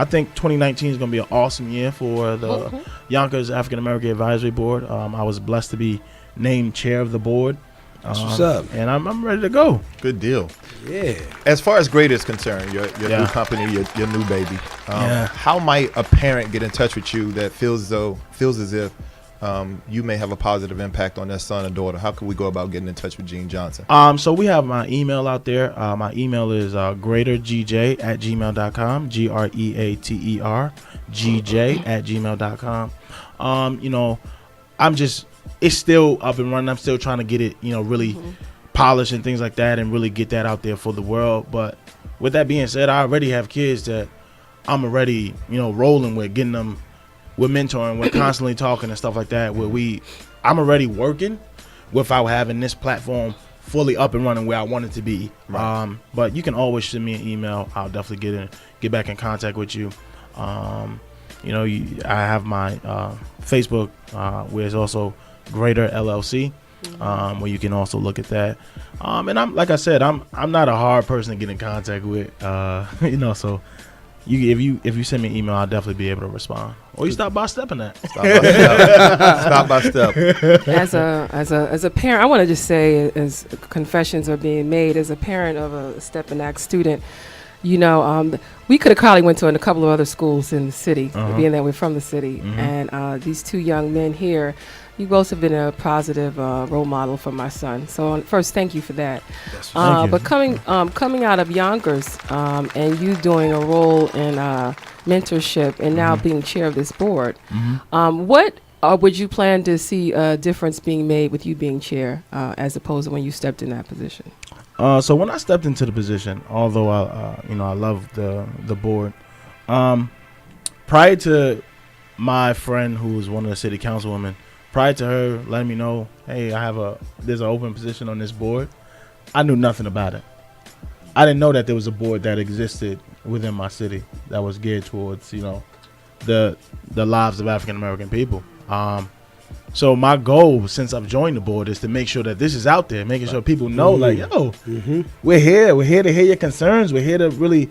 think 2019 is going to be an awesome year for the Yonkers African American Advisory Board. I was blessed to be named chair of the board. That's what's up. And I'm ready to go. Good deal. Yeah. As far as G.R.E.A.T.E.R is concerned, your new company, your new baby, how might a parent get in touch with you that feels as if you may have a positive impact on their son or daughter? How can we go about getting in touch with Gene Johnson? So we have my email out there. My email is greatergj@gmail.com, G.R.E.A.T.E.R, gj@gmail.com. It's still up and running. I'm still trying to get it, really polished and things like that, and really get that out there for the world. But with that being said, I already have kids that I'm already, rolling with, getting them, we're mentoring, we're constantly talking and stuff like that, where I'm already working without having this platform fully up and running where I want it to be. Right. But you can always send me an email. I'll definitely get back in contact with you. I have my Facebook, where it's also G.R.E.A.T.E.R LLC, where you can also look at that. And I'm like I said, I'm not a hard person to get in contact with. So if you send me an email, I'll definitely be able to respond. Or you stop by stepping that. Stop by step. As a parent, I want to just say, as confessions are being made, as a parent of a Step and Act student, we could have probably went to a couple of other schools in the city, being that we're from the city. And these two young men here, you both have been a positive role model for my son. So first, thank you for that. But coming out of Yonkers and you doing a role in mentorship and now being chair of this board, what would you plan to see a difference being made with you being chair as opposed to when you stepped in that position? So when I stepped into the position, although I love the board, prior to my friend who was one of the city councilwomen, prior to her letting me know, hey, there's an open position on this board, I knew nothing about it. I didn't know that there was a board that existed within my city that was geared towards, the lives of African American people. So my goal since I've joined the board is to make sure that this is out there, making sure people know, we're here. We're here to hear your concerns. We're here to really,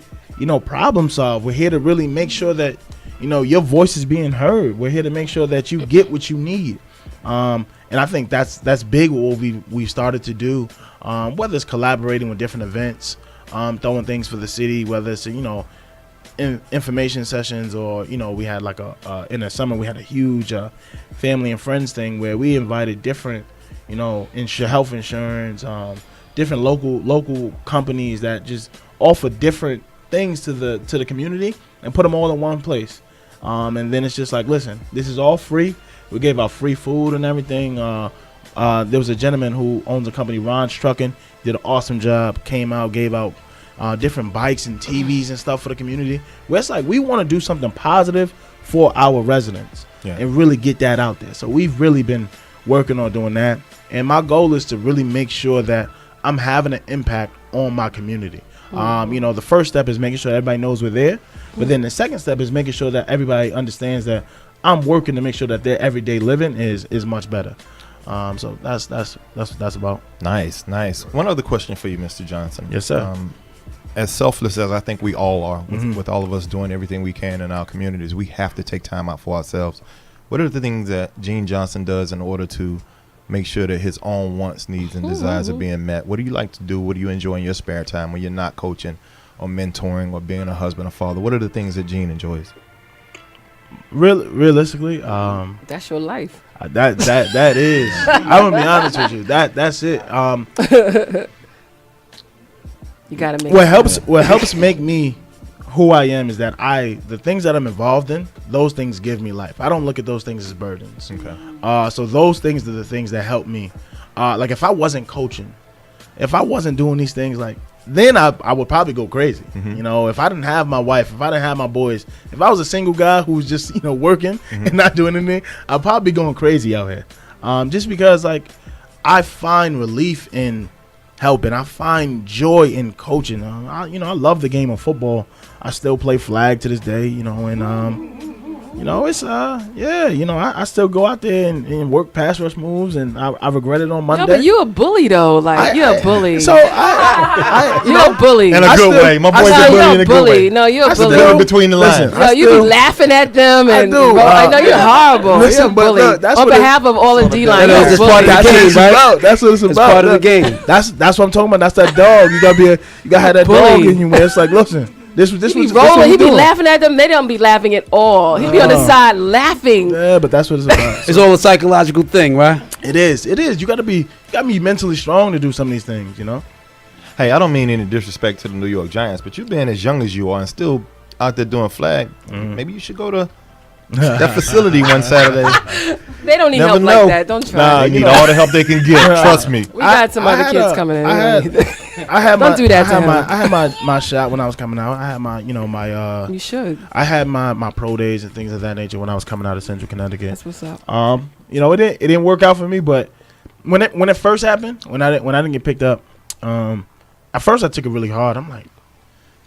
problem solve. We're here to really make sure that, your voice is being heard. We're here to make sure that you get what you need. And I think that's big what we've started to do, whether it's collaborating with different events, throwing things for the city, whether it's, information sessions, or we had like in the summer we had a huge family and friends thing where we invited different health insurance, different local companies that just offer different things to the community and put them all in one place, and then it's just like, listen, this is all free. We gave out free food and everything. There was a gentleman who owns a company, Ron's Trucking, did an awesome job, came out, gave out different bikes and TVs and stuff for the community. Where it's like we want to do something positive for our residents and really get that out there. So we've really been working on doing that. And my goal is to really make sure that I'm having an impact on my community. The first step is making sure everybody knows we're there. But then the second step is making sure that everybody understands that I'm working to make sure that their everyday living is much better. So that's about. Nice. One other question for you, Mr. Johnson. Yes, sir. As selfless as I think we all are, with all of us doing everything we can in our communities, we have to take time out for ourselves. What are the things that Gene Johnson does in order to make sure that his own wants, needs, and desires are being met? What do you like to do? What do you enjoy in your spare time when you're not coaching or mentoring or being a husband or father? What are the things that Gene enjoys? Realistically, that's your life. That is. I'm gonna be honest with you. That's it. You gotta make what helps make me who I am is that the things that I'm involved in, those things give me life. I don't look at those things as burdens. Okay. So those things are the things that help me. Like if I wasn't coaching, if I wasn't doing these things, like then I would probably go crazy. If I didn't have my wife, if I didn't have my boys, if I was a single guy who was just working and not doing anything, I'd probably be going crazy out here. Just because I find relief in helping. I find joy in coaching. I love the game of football. I still play flag to this day, it's I still go out there and work pass rush moves, and I regret it on Monday. No, but you're a bully though. You're a bully. So you're a bully. In a good way. My boy's a bully in a good way. No, you're a bully. Still in between the lines. No, you be laughing at them, and I know you're horrible. Listen, you're a bully. Look, on behalf of all the D-line, That's part of the game, right? That's what it's about. It's part of the game. That's what I'm talking about. That's that dog. You gotta have that dog in you, man. It's like, listen. This was rolling. He be laughing at them. They don't be laughing at all. He be on the side laughing. Yeah, but that's what it's about. It's all a psychological thing, right? It is. You gotta be mentally strong to do some of these things. Hey, I don't mean any disrespect to the New York Giants, but you being as young as you are and still out there doing flag, maybe you should go to that facility one Saturday. They don't need help like that. Don't try. They need all the help they can get. Trust me. We got some other kids coming in. Don't do that to him. I had my shot when I was coming out. I had my you should. I had my pro days and things of that nature when I was coming out of Central Connecticut. That's what's up. It didn't work out for me, but when it first happened, when I didn't get picked up, at first I took it really hard. I'm like,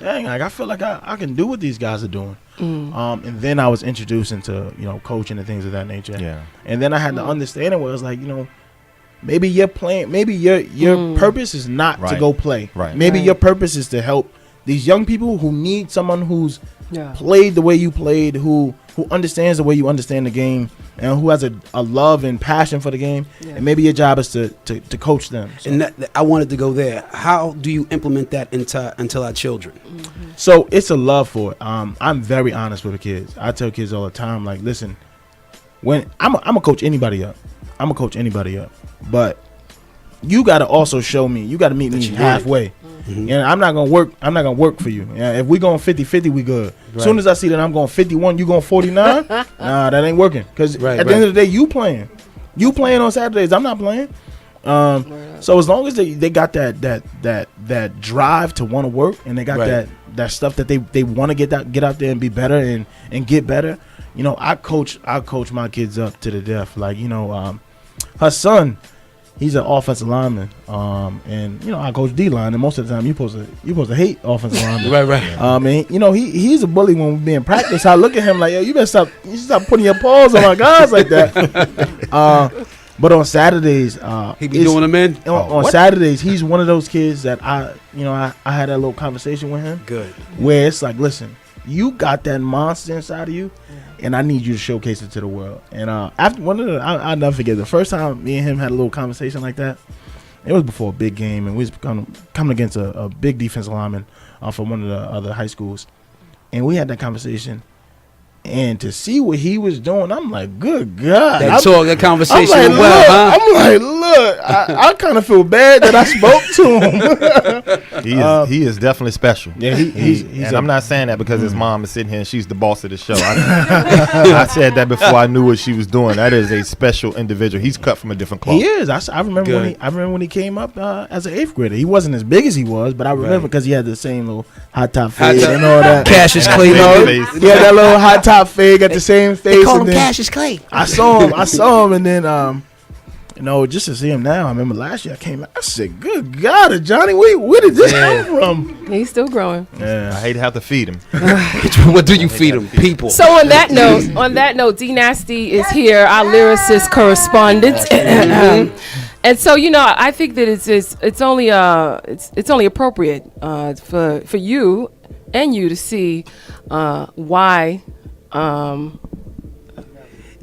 dang, like I feel like I can do what these guys are doing. And then I was introduced into, you know, coaching and things of that nature. Yeah. And then I had the understanding where it was like, you know, maybe you're playing, maybe your purpose is not to go play. Right. Maybe your purpose is to help these young people who need someone who's Yeah. played the way you played, who understands the way you understand the game, and who has a love and passion for the game. Yeah. And maybe your job is to coach them. So. And I wanted to go there. How do you implement that into our children? So it's a love for it. I'm very honest with the kids. I tell kids all the time, like, listen, when I'm gonna coach anybody up. But you got to also show me. You got to meet me halfway. And I'm not gonna work for you. Yeah, if we going 50-50, we good. As soon as I see that I'm going 51, you going 49, nah, that ain't working. Because at the end of the day, you playing on Saturdays. I'm not playing. So as long as they got that drive to want to work, and they got that stuff that they want to get out there and be better and get better, you know, I coach my kids up to the death. Like, you know, her son, he's an offensive lineman, and you know, I coach D-line, and most of the time you supposed to hate offensive linemen. Right. And you know, he's a bully when we be in practice. I look at him like, yo, you better stop putting your paws on my guys like that. But on Saturdays, he be doing them in. On Saturdays, he's one of those kids that I had that little conversation with him. Good. Where it's like, listen, you got that monster inside of you, and I need you to showcase it to the world. And after I'll never forget the first time me and him had a little conversation like that. It was before a big game, and we was coming against a big defensive lineman from one of the other high schools, and we had that conversation. And to see what he was doing, I'm like, good God. That conversation I'm like, well, huh? I'm like, look, I kind of feel bad that I spoke to him. He is definitely special. Yeah, he's I'm not saying that because his mom is sitting here and she's the boss of the show. I said that before I knew what she was doing. That is a special individual. He's cut from a different cloth. He is. I remember when he came up as an 8th grader. He wasn't as big as he was, but I remember because he had the same little hot top fade and all that. Cassius Clay, He had that little hot top fade, got the same face. They call him Cassius Clay. I saw him, and then you know, just to see him now. I remember last year I came out. I said, "Good God, Johnny, where did this come from?" He's still growing. I hate to have to feed him. What do you feed him? People. So on that note, D Nasty is here, our lyricist correspondent. And so, you know, I think that it's only appropriate for you and you to see why.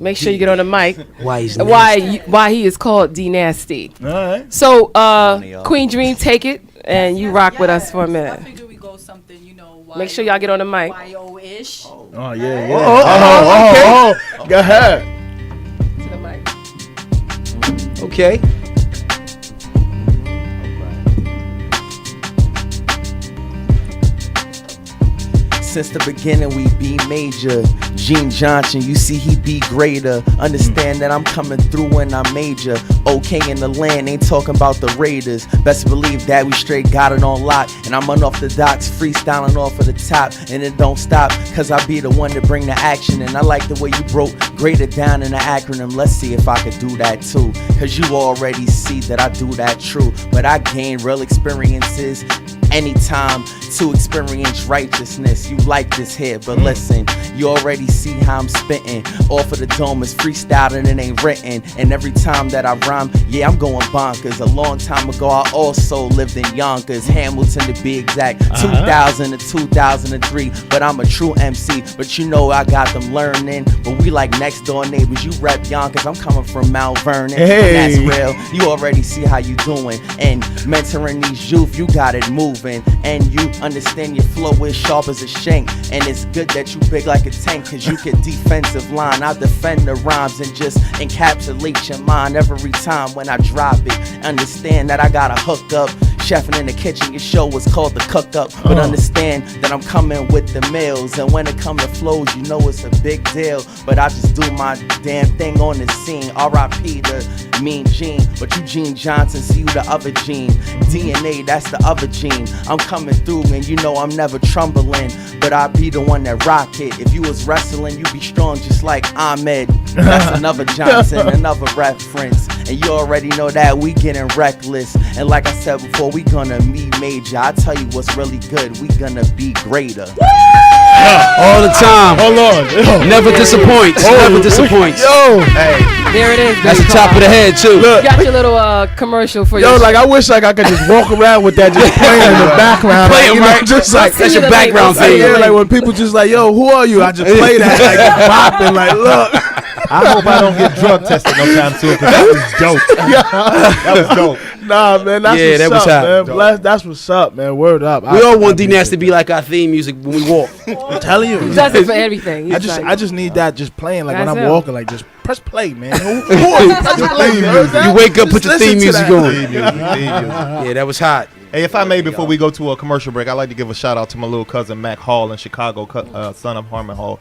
Make sure you get on the mic. Why he is called D Nasty. All right. So, Queen Dream, take it, and you rock with us for a minute. I figured we go something, you know. Make sure y'all get on the mic. YO-ish. Oh yeah. Oh, go ahead. To the mic. Okay. Since the beginning we be major. Gene Johnson, you see he be greater. Understand that I'm coming through when I'm major. Okay in the land, ain't talking about the Raiders. Best believe that we straight got it on lock. And I'm on off the docks, freestyling off of the top. And it don't stop, cause I be the one to bring the action. And I like the way you broke greater down in the acronym. Let's see if I could do that too. Cause you already see that I do that true. But I gain real experiences anytime to experience righteousness. You like this here, but listen, you already see how I'm spitting. Off of the dome is freestyling and it ain't written. And every time that I rhyme, yeah, I'm going bonkers. A long time ago, I also lived in Yonkers, Hamilton to be exact, 2000 to 2003. But I'm a true MC, but you know I got them learning. But we like next door neighbors. You rep Yonkers, I'm coming from Mount Vernon. Hey. And that's real. You already see how you doing. And mentoring these youth, you got it moving. And you understand your flow is sharp as a shank. And it's good that you big like a tank, cause you can defensive line. I'll defend the rhymes and just encapsulate your mind every time when I drop it. Understand that I got a hook up. Chefing in the kitchen, your show was called The Cook Up. But understand that I'm coming with the meals. And when it comes to flows, you know it's a big deal. But I just do my damn thing on the scene. R.I.P. the mean Gene. But you Gene Johnson, see you the other Gene. DNA, that's the other Gene. I'm coming through and you know I'm never trembling. But I be the one that rock it. If you was wrestling, you be strong just like Ahmed. That's another Johnson, another reference. And you already know that we getting reckless. And like I said before, we gonna be major. I tell you what's really good, we gonna be greater. All the time. Hold on. Never disappoints. Never disappoints. Yo. Hey, There it is. That's the baby. top of the head too. Look. You got your little commercial for Yo, your like I wish like I could just walk around with that just playing in the background. Play like, it, you know, right? just like That's your background like, thing. yeah, like when people just like, yo, who are you? I just play that like bopping, like look. I hope I don't get drug tested no time soon because that was dope. That was dope. Nah, man, that's Yeah, what's that was up, hot. man. Bless, that's what's up, man. Word up. We all want D-Nasty to be like our theme music when we walk. I'm telling you. He does it for everything. He's I just need that just playing like when That's I'm it. walking, like just press play, man. Who are you? Press play, you heard that? You wake up, put your Just theme listen to music that. on. Theme music. Yeah, that was hot. Hey, if I may, before we go to a commercial break, I'd like to give a shout out to my little cousin Mac Hall in Chicago, son of Harmon Hall.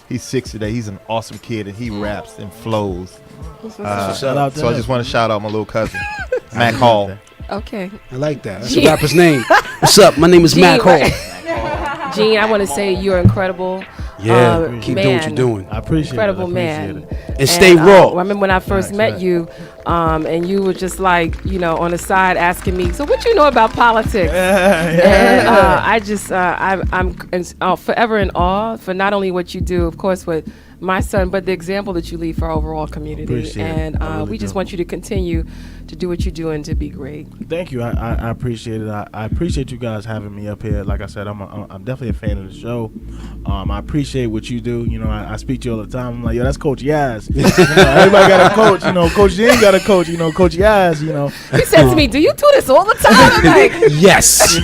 He's 6 today. He's an awesome kid, and he raps and flows. Shout out to So I him. just want to shout out my little cousin, Mac Hall. Okay. I like that. That's a rapper's name. What's up? My name is Gene, Mac Hall. right? Gene, I want to say you're incredible. Yeah, keep doing what man. you're doing. I appreciate Incredible it. I man. appreciate it. And stay raw. I remember when I first met you, and you were just like, on the side asking me, so what you know about politics? And I'm forever in awe for not only what you do, of course, with my son, but the example that you leave for our overall community. Appreciate it. And I really we just do. want you to continue to do what you do and to be great. Thank you. I appreciate it. I appreciate you guys having me up here. Like I said, I'm definitely a fan of the show. I appreciate what you do. I speak to you all the time. I'm like, yo, that's Coach Yaz. Everybody got a coach. Coach Gene got a coach. Coach Yaz. He said to me, do you do this all the time? I'm like, Yes.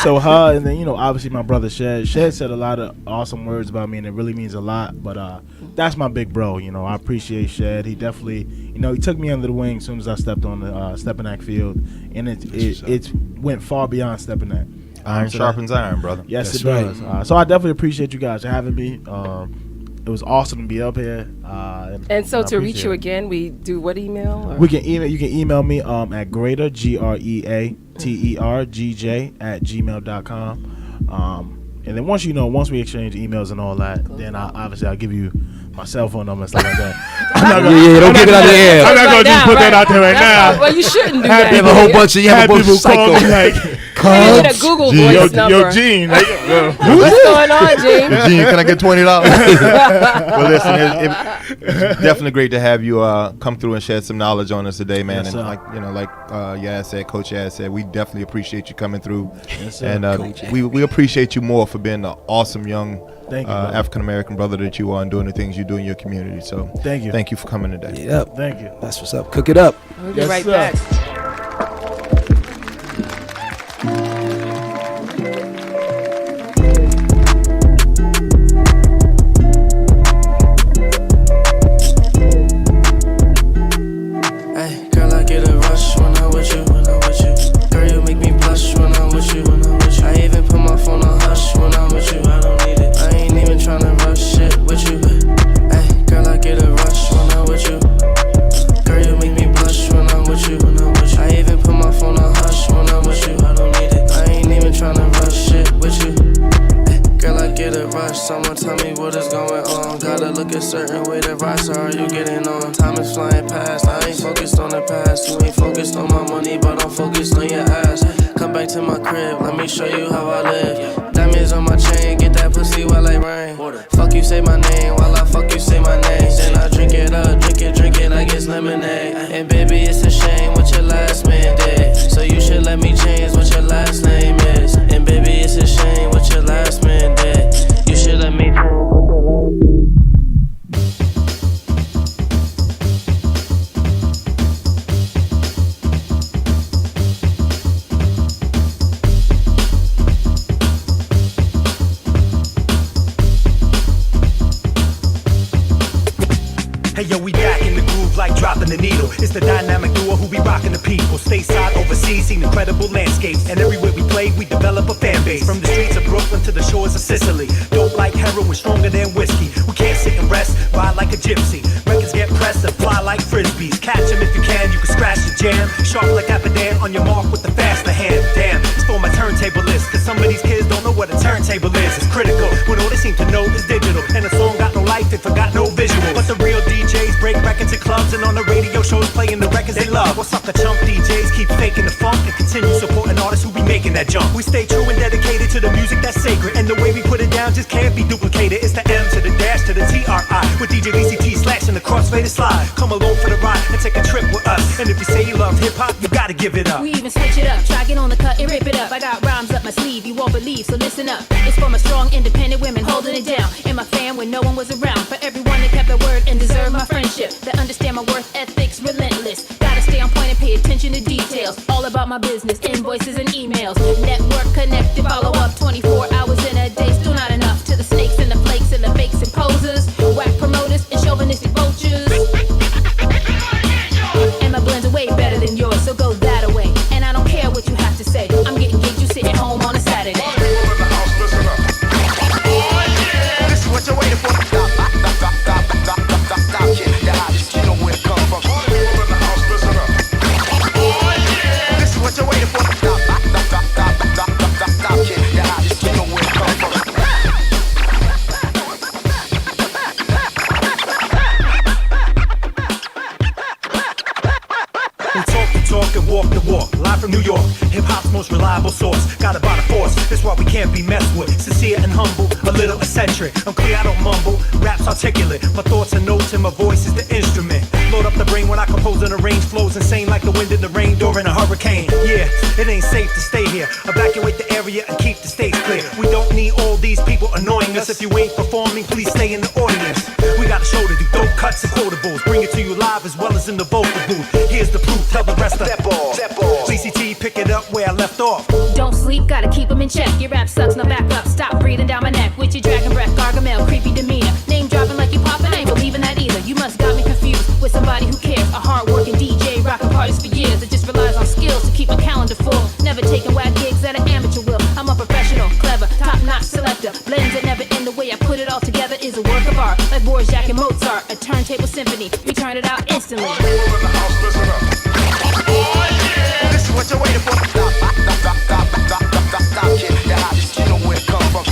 So her and then obviously my brother Shed said a lot of awesome words about me, and it really means a lot. But that's my big bro. I appreciate Shed. He definitely he took me under the wing as soon as I stepped on the Stepinac field, and it went far beyond Stepinac. Iron sharpens iron, brother. Yes, That's it does. So I definitely appreciate you guys having me. It was awesome to be up here. and so I to reach appreciate you it. again, we do what email? Or? You can email me at G.R.E.A.T.E.R GJ at gmail.com. And then once we exchange emails and all that, then I'll give you my cell phone number and stuff like that. Don't give it out of the air. I'm not gonna just put that out there right now. Well, you shouldn't do that. You have a whole bunch of people call me like, Maybe a Google voice number. yo, Gene. What's going on, Gene? Gene, can I get $20? Well, listen, it's definitely great to have you come through and shed some knowledge on us today, man. Yes, and sir. like Yaz said, Coach Yaz said, we definitely appreciate you coming through. Yes, sir. And we appreciate you more for being the awesome young Thank you, brother. African American brother that you are and doing the things you do in your community. So Thank you. Thank you for coming today. Yep. Thank you. That's what's up. Cook it up. We'll be Yes, right sir. back. Hey, girl, I get a rush when I'm with you. Girl, you make me blush when I'm with you. I even put my phone on hush when I'm with you. I don't need it. I ain't even tryna rush shit with you. Hey, girl, I get a rush when I'm with you. Girl, you make me blush when I'm with you. I even put my phone on hush when I'm with you. I don't need it. I ain't even tryna rush shit with you. Girl, I get a rush. Someone tell me what is going on. Gotta look a certain way to rise. So are you getting on? Time is flying past. I ain't focused on the past. You ain't focused on my money, but I'm focused on your ass. Come back to my crib. Let me show you how I live. Diamonds on my chain. Get that pussy while I rain. Fuck you, say my name. While I fuck you, say my name. Then I drink it up, drink it like it's lemonade. And baby, it's a shame what your last man did. So you should let me change what your last name is. And baby, it's a shame what your last man did. You should let me change what your last name is. Hey yo, we back in the groove like dropping the needle. It's the dynamic duo who be rocking the people. Stateside, overseas, seen incredible landscapes. And everywhere we play, we develop a fan base. From the streets of Brooklyn to the shores of Sicily. Dope like heroin, stronger than whiskey. We can't sit and rest, ride like a gypsy. Records get pressed and fly like frisbees. Catch them if you can scratch the jam. Sharp like Appadam, on your mark with the faster hand. Damn, it's for my turntable list. Cause some of these kids don't know what a turntable is. It's critical when all they seem to know is digital. And the song got no life, they forgot no visual. But the real DJs break records at clubs and on the radio shows playing the records they love. Or sucker chump DJs keep faking the funk and continue supporting artists who be making that jump. We stay true and dedicated to the music that's sacred, and the way we put it down just can't be duplicated. It's the M to the dash to the T.R.E.A.T.E.R with DJ DCT slashing the crossfaded slide. Come along for the ride and take a trip with us. And if you say you love hip hop, you gotta give it up. We even switch it up, try get on the cut and rip it up. I got rhymes up my sleeve, you won't believe, so listen up. It's for my strong, independent women holding it down, and my fan when no one was around. For everyone that kept their word and deserve my friendship, that understand my worth ethics relentless. Gotta stay on point and pay attention to details. All about my business, invoices and emails. Network connected, follow up 24 hours in a day. Still not enough to the snakes and the flakes and the fakes and posers, whack promoters and chauvinistic vultures. And my blends are way better than yours, so go that away. And I don't care what you have to say. I'm getting gigs, you sitting home on a Saturday. This is what you're waiting for. The hottest, you know where it come from. This is what you're waiting for. The hottest, you know where it come from. Talk and walk the walk, live from New York. Hip-hop's most reliable source, got it by the force. That's why we can't be messed with. Sincere and humble, a little eccentric. I'm clear, I don't mumble, rap's articulate. My thoughts and notes and my voice is the instrument. Load up the brain when I compose and arrange flows insane like the wind in the rain during a hurricane. Yeah, it ain't safe to stay here. Evacuate the area and keep the stage clear. We don't need all these people annoying us. If you ain't performing, please stay in the audience. We got a show to do, dope cuts and quotables. Bring it to you live as well as in the vocal booth. Here's the proof, tell the rest of step off. CCT, pick it up where I left off. Don't sleep, gotta keep them in check. Your rap sucks, now back up. Stop breathing down my neck with your dragon breath, gargamel, creepy demeanor. Name dropping like you poppin', I ain't believing that either. You must got me confused with somebody who cares. A hard-working DJ, rockin' parties for years. That just relies on skills to keep my calendar full. Never taking whack gigs at an amateur will. I'm a professional, clever, top-notch selector. Blends that never end, the way I put it all together is a work of art. Like Dvorak and Mozart, a turntable symphony. We turn it out instantly. This is what you're waiting for. The hottest, you know where it come from.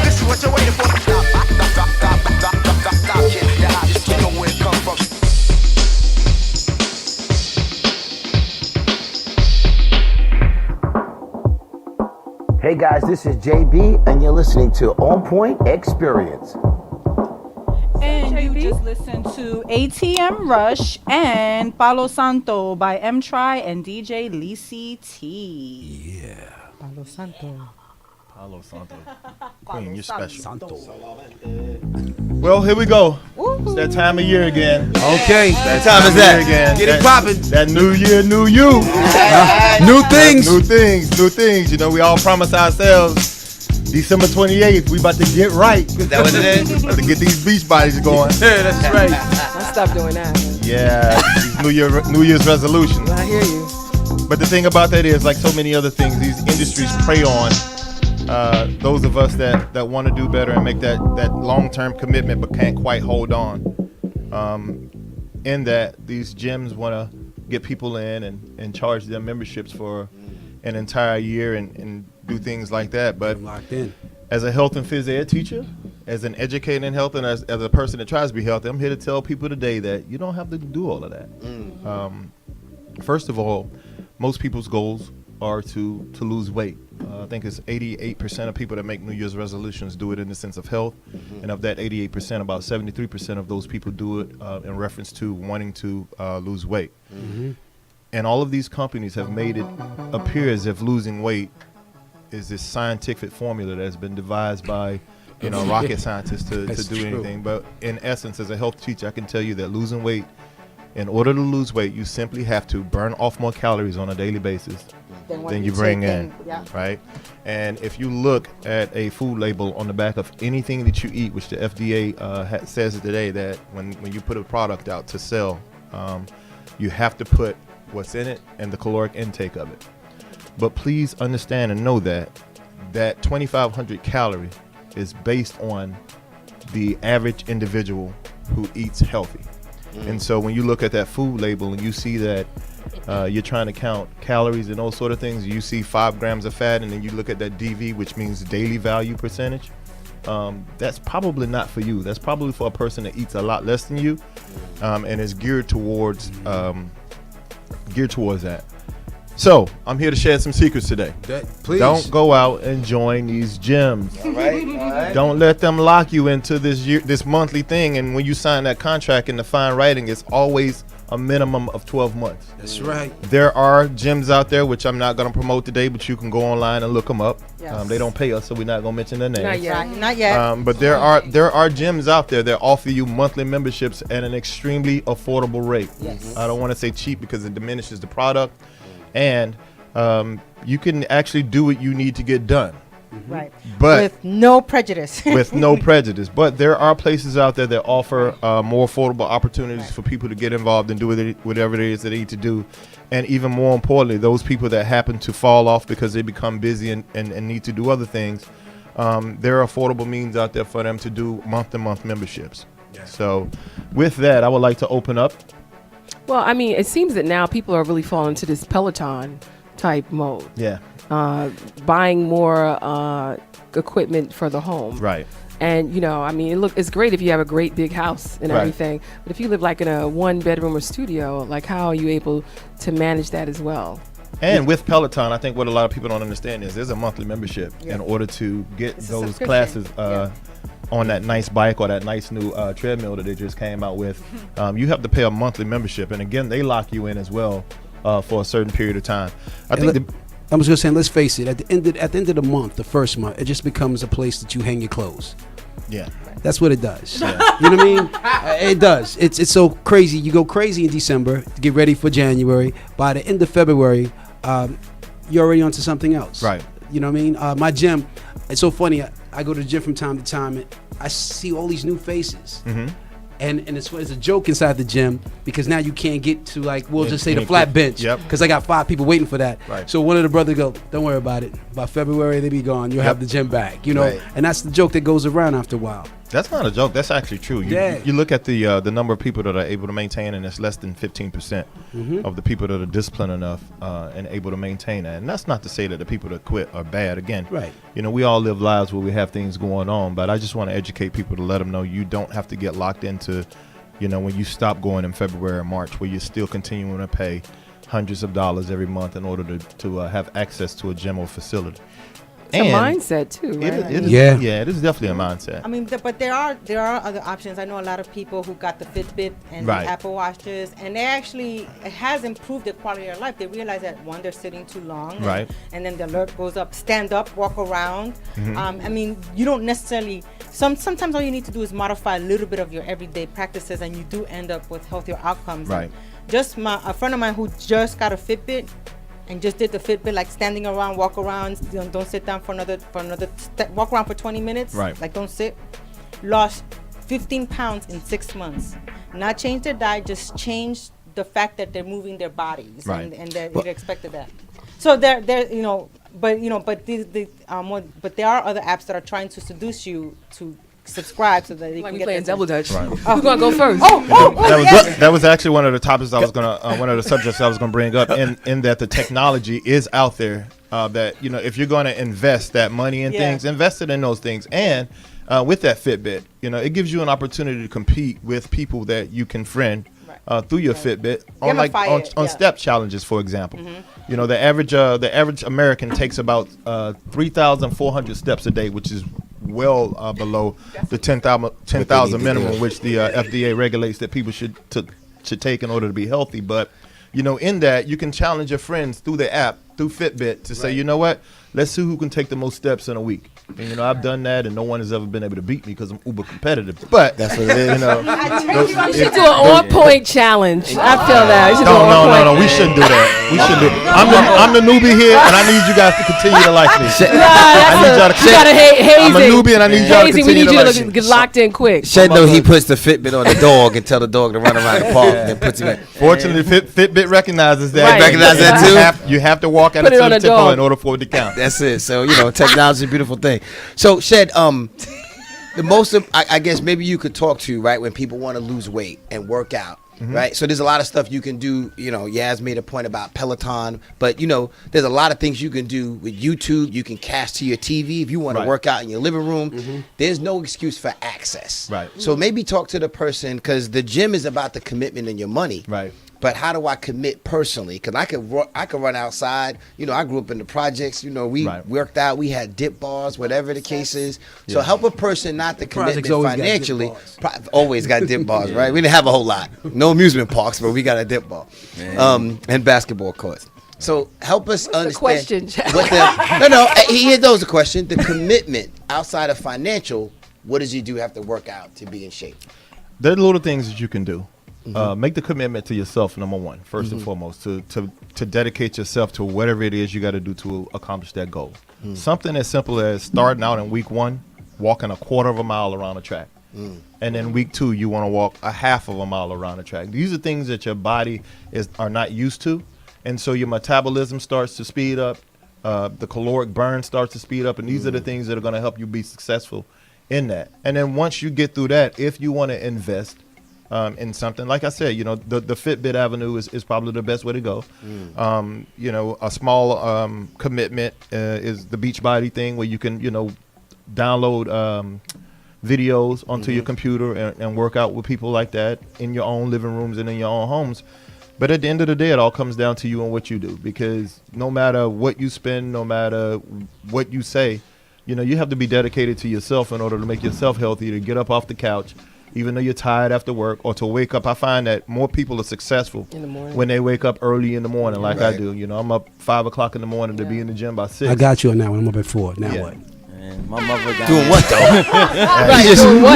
This is what you're waiting for. The hottest, you know where it come from. Hey guys, this is JB, and you're listening to OnPoint Experience. And you just listened to ATM Rush and Palo Santo by M-Try and DJ Lisi T. Yeah. Palo Santo. Palo Santo. Queen, you're special. Santo. Well, here we go. It's that time of year again. Okay. That time is that. Again. Get it poppin'. That new year, new you. New things. New things, new things. You know, we all promise ourselves December 28th, we about to get right. That what it is? About to get these beach bodies going. Yeah, that's right. I stopped doing that. Yeah, these New Year's resolutions. I hear you. But the thing about that is, like so many other things, these industries prey on those of us that want to do better and make that long-term commitment but can't quite hold on. In that, these gyms want to get people in and charge them memberships for an entire year and do things like that. But locked in. As a health and phys ed teacher, as an educator in health, and as a person that tries to be healthy, I'm here to tell people today that you don't have to do all of that. First of all, most people's goals are to lose weight. I think it's 88% of people that make New Year's resolutions do it in the sense of health. And of that 88%, about 73% of those people do it in reference to wanting to lose weight. And all of these companies have made it appear as if losing weight is this scientific formula that has been devised by rocket scientists to do anything. But in essence, as a health teacher, I can tell you that losing weight, in order to lose weight, you simply have to burn off more calories on a daily basis than you bring in, right? And if you look at a food label on the back of anything that you eat, which the FDA says today that when you put a product out to sell, you have to put what's in it and the caloric intake of it. But please understand and know that 2,500 calories is based on the average individual who eats healthy. And so when you look at that food label and you see that you're trying to count calories and those sort of things, you see 5 grams of fat, and then you look at that DV, which means daily value percentage, that's probably not for you. That's probably for a person that eats a lot less than you, and is geared towards that. So I'm here to share some secrets today. Please. Don't go out and join these gyms. All right. Don't let them lock you into this monthly thing. And when you sign that contract in the fine writing, it's always a minimum of 12 months. That's right. There are gyms out there, which I'm not going to promote today, but you can go online and look them up. Yes. They don't pay us, so we're not going to mention their names. Not yet. Right, not yet. But there are gyms out there that offer you monthly memberships at an extremely affordable rate. Yes. I don't want to say cheap because it diminishes the product. And you can actually do what you need to get done. Right. But with no prejudice. with no prejudice. But there are places out there that offer more affordable opportunities for people to get involved and do whatever it is they need to do. And even more importantly, those people that happen to fall off because they become busy and need to do other things, there are affordable means out there for them to do month-to-month memberships. Yeah. So with that, I would like to open up. Well, I mean, it seems that now people are really falling into this Peloton type mode. Yeah. Buying more equipment for the home. Right. And, I mean, it's great if you have a great big house and everything. But if you live like in a 1-bedroom or studio, like how are you able to manage that as well? And with Peloton, I think what a lot of people don't understand is there's a monthly membership in order to get those classes on that nice bike or that nice new treadmill that they just came out with. You have to pay a monthly membership. And again, they lock you in as well for a certain period of time. I was going to say, let's face it, at the end of the month, the first month, it just becomes a place that you hang your clothes. Yeah. That's what it does. Yeah. You know what I mean? It does. It's so crazy. You go crazy in December to get ready for January. By the end of February, you're already onto something else. Right. You know what I mean? My gym, it's so funny. I go to the gym from time to time, and I see all these new faces. Mm-hmm. And it's a joke inside the gym because now you can't get to, like, we'll just say the flat bench. Yep. Because I got 5 people waiting for that. Right. So one of the brothers go, don't worry about it. By February, they be gone. You'll have the gym back, Right. And that's the joke that goes around after a while. That's not a joke. That's actually true. You look at the number of people that are able to maintain, and it's less than 15% of the people that are disciplined enough and able to maintain that. And that's not to say that the people that quit are bad. Again, we all live lives where we have things going on, but I just want to educate people to let them know you don't have to get locked into, when you stop going in February or March, where you're still continuing to pay hundreds of dollars every month in order to have access to a gym or facility. It's a mindset too, right? It is definitely a mindset. I mean, but there are other options. I know a lot of people who got the Fitbit and the Apple Watches, and it has improved their quality of life. They realize that, one, they're sitting too long, and then the alert goes up, stand up, walk around. Mm-hmm. I mean, you don't necessarily. Sometimes all you need to do is modify a little bit of your everyday practices, and you do end up with healthier outcomes. Right. Just a friend of mine who just got a Fitbit. And just did the Fitbit, like standing around, walk around, don't sit down for another walk around for 20 minutes. Right. Like, don't sit. Lost 15 pounds in 6 months. Not change their diet, just change the fact that they're moving their bodies. Right. And they expected that. So there, but there are other apps that are trying to seduce you to subscribe so that they can get playing double dutch. Right. Who's gonna go first? That was actually one of the topics one of the subjects I was gonna bring up. In that the technology is out there. That if you're gonna invest that money in things, invest it in those things. And with that Fitbit, it gives you an opportunity to compete with people that you can friend through your Fitbit on step challenges, for example. Mm-hmm. The average American takes about 3,400 steps a day, which is well below the 10,000 minimum, which the FDA regulates that people should take in order to be healthy. But in that, you can challenge your friends through the app, through Fitbit, to say, you know what, let's see who can take the most steps in a week. And I've done that, and no one has ever been able to beat me because I'm uber competitive. But that's what it is. We should do an OnPoint challenge. I feel that. No, we shouldn't do that. We shouldn't do. I'm the newbie here, and I need you guys to continue to like me. You gotta haze. I'm a newbie, and I need y'all to continue we need to you like to get locked in quick. Shed though, he puts the Fitbit on the dog and tell the dog to run around the park, and then puts him in. Fortunately, Fitbit recognizes that. Right. Recognize that too. You have to walk at a certain tempo in order for it to count. That's it. So technology is a beautiful thing. So Shed, the most I guess maybe you could talk to, right, when people want to lose weight and work out, right? So there's a lot of stuff you can do. You know, Yaz made a point about Peloton, but you know, there's a lot of things you can do with YouTube. You can cast to your TV if you want to work out in your living room. There's no excuse for access. Right. So maybe talk to the person, because the gym is about the commitment and your money. Right. But how do I commit personally? Because I could run outside. You know, I grew up in the projects. You know, we worked out. We had dip bars, whatever the case is. So help a person not to commit financially. Always got dip bars, right? We didn't have a whole lot. No amusement parks, but we got a dip bar, and basketball courts. So help us understand. Question, Here goes the question. The commitment outside of financial. What does you do have to work out to be in shape? There are little things that you can do. Make the commitment to yourself, number one, first and foremost, to dedicate yourself to whatever it is you got to do to accomplish that goal. Something as simple as starting out in week 1, walking a quarter of a mile around the track. And then week 2, you want to walk a half of a mile around the track. These are things that your body are not used to. And so your metabolism starts to speed up. The caloric burn starts to speed up. And these are the things that are going to help you be successful in that. And then once you get through that, if you want to invest in something, like I said, you know, the Fitbit avenue is probably the best way to go. You know, a small commitment is the Beachbody thing, where you can, you know, download videos onto your computer and work out with people like that in your own living rooms and in your own homes. But at the end of the day, it all comes down to you and what you do, because no matter what you spend, no matter what you say, you know, you have to be dedicated to yourself in order to make yourself healthy, to get up off the couch, even though you're tired after work, or to wake up. I find that more people are successful in the morning when they wake up early in the morning, like I do. You know, I'm up 5 o'clock in the morning to be in the gym by 6. I got you on that one. I'm up at 4. Now what? Man, my mother got Doing what though?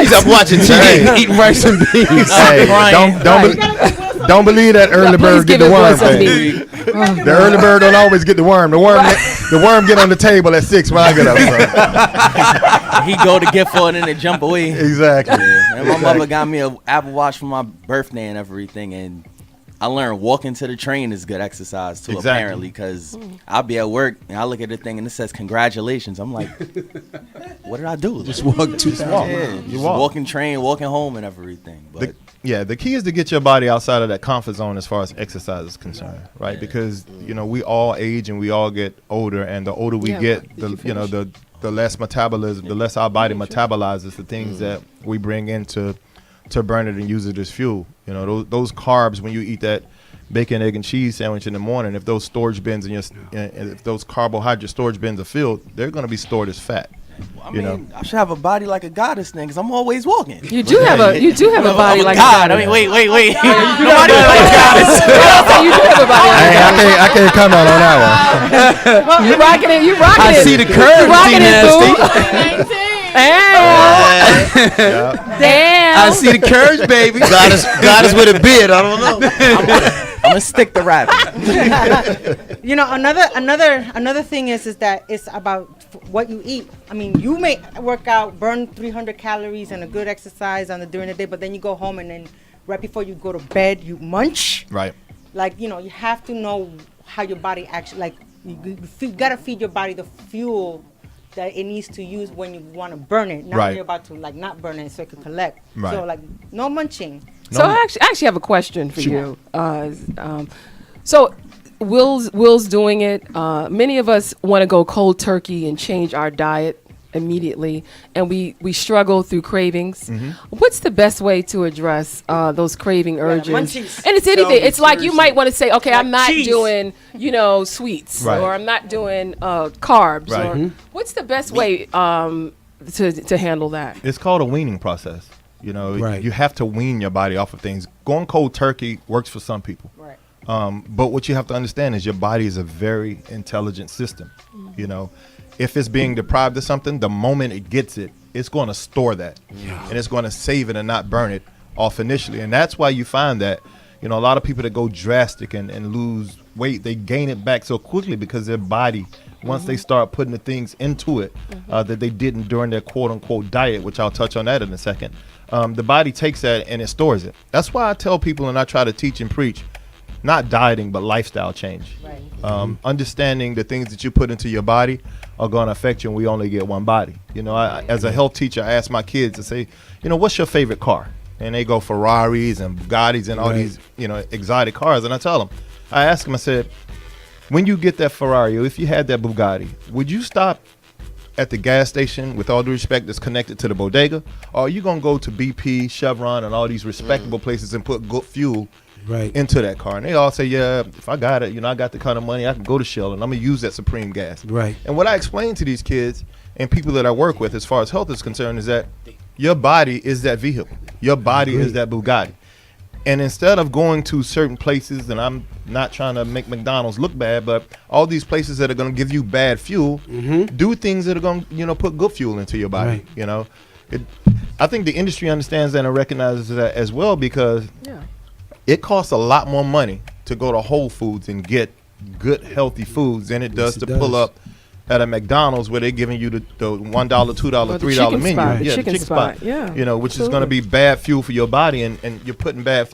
He's up watching TV, eating rice and beans. Hey, don't believe that early bird get the worm thing. The early bird don't always get the worm. The worm get on the table at 6 when I get up. So. He go to get for it and then jump away. Exactly. And my mother got me an Apple Watch for my birthday and everything, and I learned walking to the train is good exercise too, apparently, because I'll be at work and I look at the thing and it says congratulations. I'm like, what did I do? Just walk 2 walk. You walk. Walking train, walking home and everything. But the key is to get your body outside of that comfort zone as far as exercise is concerned, right? Yeah. Because, you know, we all age and we all get older, and the older we get, the less metabolism, the less our body metabolizes the things that we bring into to burn it and use it as fuel. You know, those carbs, when you eat that bacon, egg, and cheese sandwich in the morning, if those storage bins if those carbohydrate storage bins are filled, they're going to be stored as fat. I mean, I should have a body like a goddess thing, because I'm always walking. You do have a body like God. a goddess. I mean, wait. You do have a body like a goddess. I can't comment on that one. You rocking it. I see the curves. You rocking it, boo. Damn. I see the curves, baby. Goddess with a beard. I don't know. I'm gonna stick the rabbit. You know, another thing is that it's about what you eat. I mean, you may work out, burn 300 calories and a good exercise during the day, but then you go home and then right before you go to bed, you munch. Right. Like, you know, you have to know how your body actually, like, you gotta feed your body the fuel that it needs to use when you want to burn it, not when you're about to like not burn it so it can collect. Right. So like no munching. So I actually have a question for you. So Will's doing it. Many of us want to go cold turkey and change our diet immediately, and we struggle through cravings. What's the best way to address those craving urges? And it's anything. It's like you might want to say, okay, like I'm not doing, sweets, or I'm not doing carbs. Or what's the best way to handle that? It's called a weaning process. You know, you have to wean your body off of things. Going cold turkey works for some people. Right. But what you have to understand is your body is a very intelligent system. You know, if it's being deprived of something, the moment it gets it, it's going to store that. And it's going to save it and not burn it off initially. And that's why you find that, a lot of people that go drastic and lose weight, they gain it back so quickly because their body, once they start putting the things into it that they didn't during their quote unquote diet, which I'll touch on that in a second, the body takes that and it stores it. That's why I tell people, and I try to teach and preach, not dieting, but lifestyle change. Understanding the things that you put into your body are going to affect you, and we only get one body. As a health teacher, I ask my kids to say, what's your favorite car? and they go Ferraris and Bugattis and all these, exotic cars. And I ask them, I said, when you get that Ferrari, or if you had that Bugatti, would you stop at the gas station, with all due respect, that's connected to the bodega? Or are you going to go to BP, Chevron, and all these respectable places and put good fuel into that car? And they all say, yeah, if I got it, I got the kind of money, I can go to Shell and I'm going to use that Supreme gas. Right. And what I explain to these kids and people that I work with as far as health is concerned is that your body is that vehicle. Your body is that Bugatti. And instead of going to certain places, and I'm not trying to make McDonald's look bad, but all these places that are going to give you bad fuel, do things that are going to, put good fuel into your body. I think the industry understands that and recognizes that as well, because it costs a lot more money to go to Whole Foods and get good, healthy foods than it does to pull up at a McDonald's where they're giving you the $1, $2, $3 menu. Spot. The chicken spot. Yeah. Which is going to be bad fuel for your body, and you're putting bad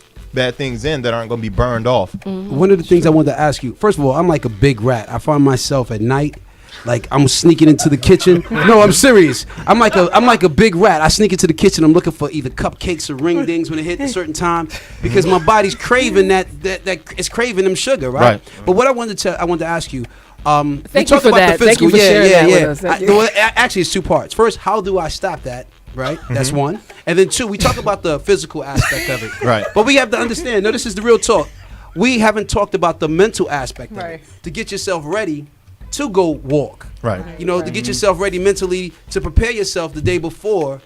things in that aren't going to be burned off. One of the things I wanted to ask you, first of all, I'm like a big rat. I find myself at night, like I'm sneaking into the kitchen. No, I'm serious. I'm like a big rat. I sneak into the kitchen. I'm looking for either cupcakes or ring dings when it hit a certain time, because my body's craving that it's craving them sugar, right? But what I wanted to ask you. Thank you for that. Thank you for sharing that with us. Well, actually, it's two parts. First, how do I stop that? Right, that's one. And then two, we talk about the physical aspect of it. Right. But we have to understand. No, this is the real talk. We haven't talked about the mental aspect of it. To get yourself ready to go walk. Right. To get yourself ready mentally, to prepare yourself the day before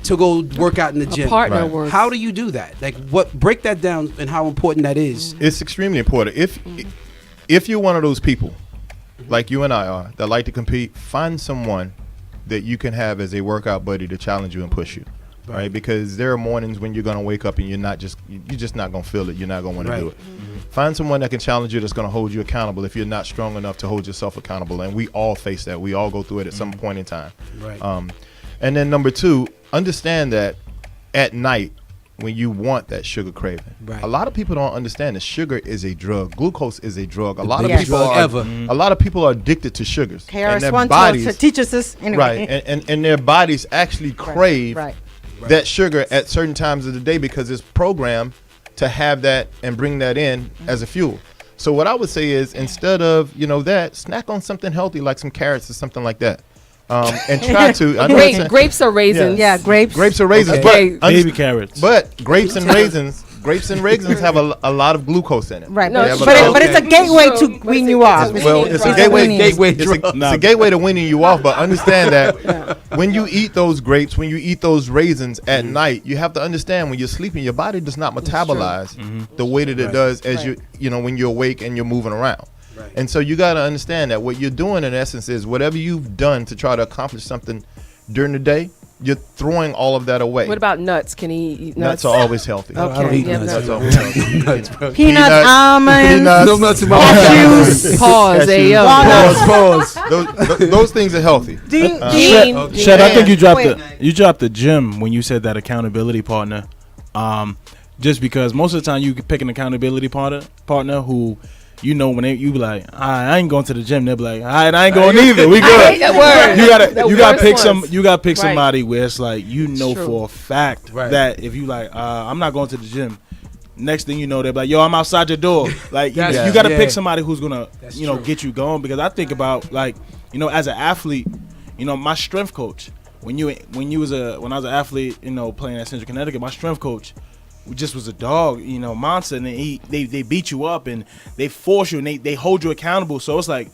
to go work out in the gym. Partner works. How do you do that? Like, break that down and how important that is. It's extremely important. If you're one of those people, like you and I are, that like to compete, find someone that you can have as a workout buddy to challenge you and push you, right? Because there are mornings when you're going to wake up and you're just not going to feel it. You're not going to want to do it. Find someone that can challenge you, that's going to hold you accountable if you're not strong enough to hold yourself accountable. And we all face that. We all go through it at some point in time. Right. And then number two, understand that at night, when you want that sugar craving, a lot of people don't understand that sugar is a drug. Glucose is a drug. A lot of people are addicted to sugars. KRS One bodies teaches us anyway. Right, and their bodies actually crave that sugar at certain times of the day because it's programmed to have that and bring that in as a fuel. So what I would say is, instead of that, snack on something healthy like some carrots or something like that. And try to grapes or raisins. Yeah, grapes. Grapes or raisins, but baby carrots. But grapes and raisins have a lot of glucose in it. Right, but it's a gateway to wean you off. Well, it's a gateway to weaning you off. But understand that when you eat those grapes, when you eat those raisins at night, you have to understand when you're sleeping, your body does not metabolize the way that it does as when you're awake and you're moving around. Right. And so you got to understand that what you're doing in essence is whatever you've done to try to accomplish something during the day, you're throwing all of that away. What about nuts? Can he eat nuts? Nuts are always healthy. Okay. I don't eat nuts. Peanuts, almonds, no nuts in my mouth. Pause. Pause. Those things are healthy. Shed, I think you dropped the gym when you said that accountability partner. Just because most of the time you pick an accountability partner who, when you be like, I ain't going to the gym, they'll be like, all right, I ain't going either. We good. You gotta pick somebody where it's like for a fact that if you like, I'm not going to the gym. Next thing you know, they're like, yo, I'm outside your door. Like you gotta pick somebody who's gonna get you going. Because I think about as an athlete, my strength coach when I was an athlete, playing at Central Connecticut, my strength coach just was a dog, monster, and they beat you up and they force you and they hold you accountable. So it's like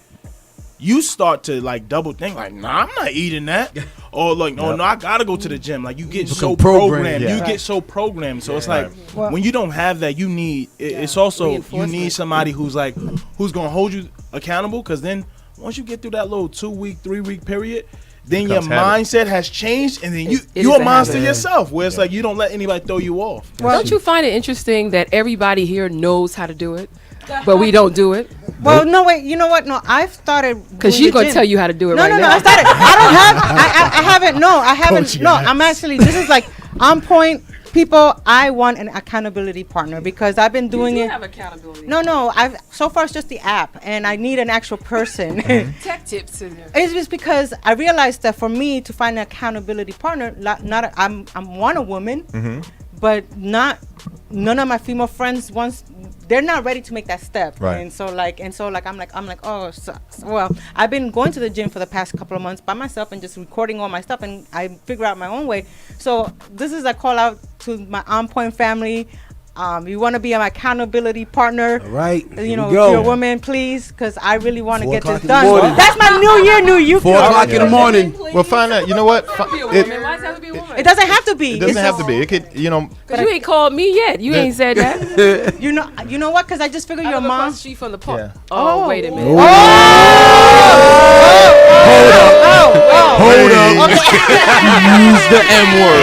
you start to double think nah, I'm not eating that, or no, I gotta go to the gym. Like you get so programmed, you get so programmed. So it's like when you don't have that, you need it's also you need somebody who's gonna hold you accountable. Because then once you get through that little 2-week, 3-week period, then your mindset has changed, and then you're a monster yourself, where it's like you don't let anybody throw you off. Well, don't you find it interesting that everybody here knows how to do it, but we don't do it? Well, no, wait. You know what? No, I've started. Because she's going to tell you how to do it now. No, I started. I haven't. No, I'm actually, this is like OnPoint. People, I want an accountability partner because I've been doing it. Have accountability. No, so far it's just the app, and I need an actual person. Tech tips in there. It's just because I realized that for me to find an accountability partner, I'm a woman, but none of my female friends they're not ready to make that step. Right. And so I'm like, oh, well, I've been going to the gym for the past couple of months by myself and just recording all my stuff, and I figure out my own way. So this is a call out to my OnPoint family. You want to be my accountability partner. All right. You know, if you're a woman, please, because I really want to get this done. Morning. That's my New Year, New You. 4 o'clock in the morning. Well, find out. You know what? It doesn't have to be. It doesn't have to be. It could, you know. Because you ain't called me yet. You ain't said that. You know what? Because I just figured your mom. She from the park. Yeah. Oh, wait a minute. Hold up. Use the M word.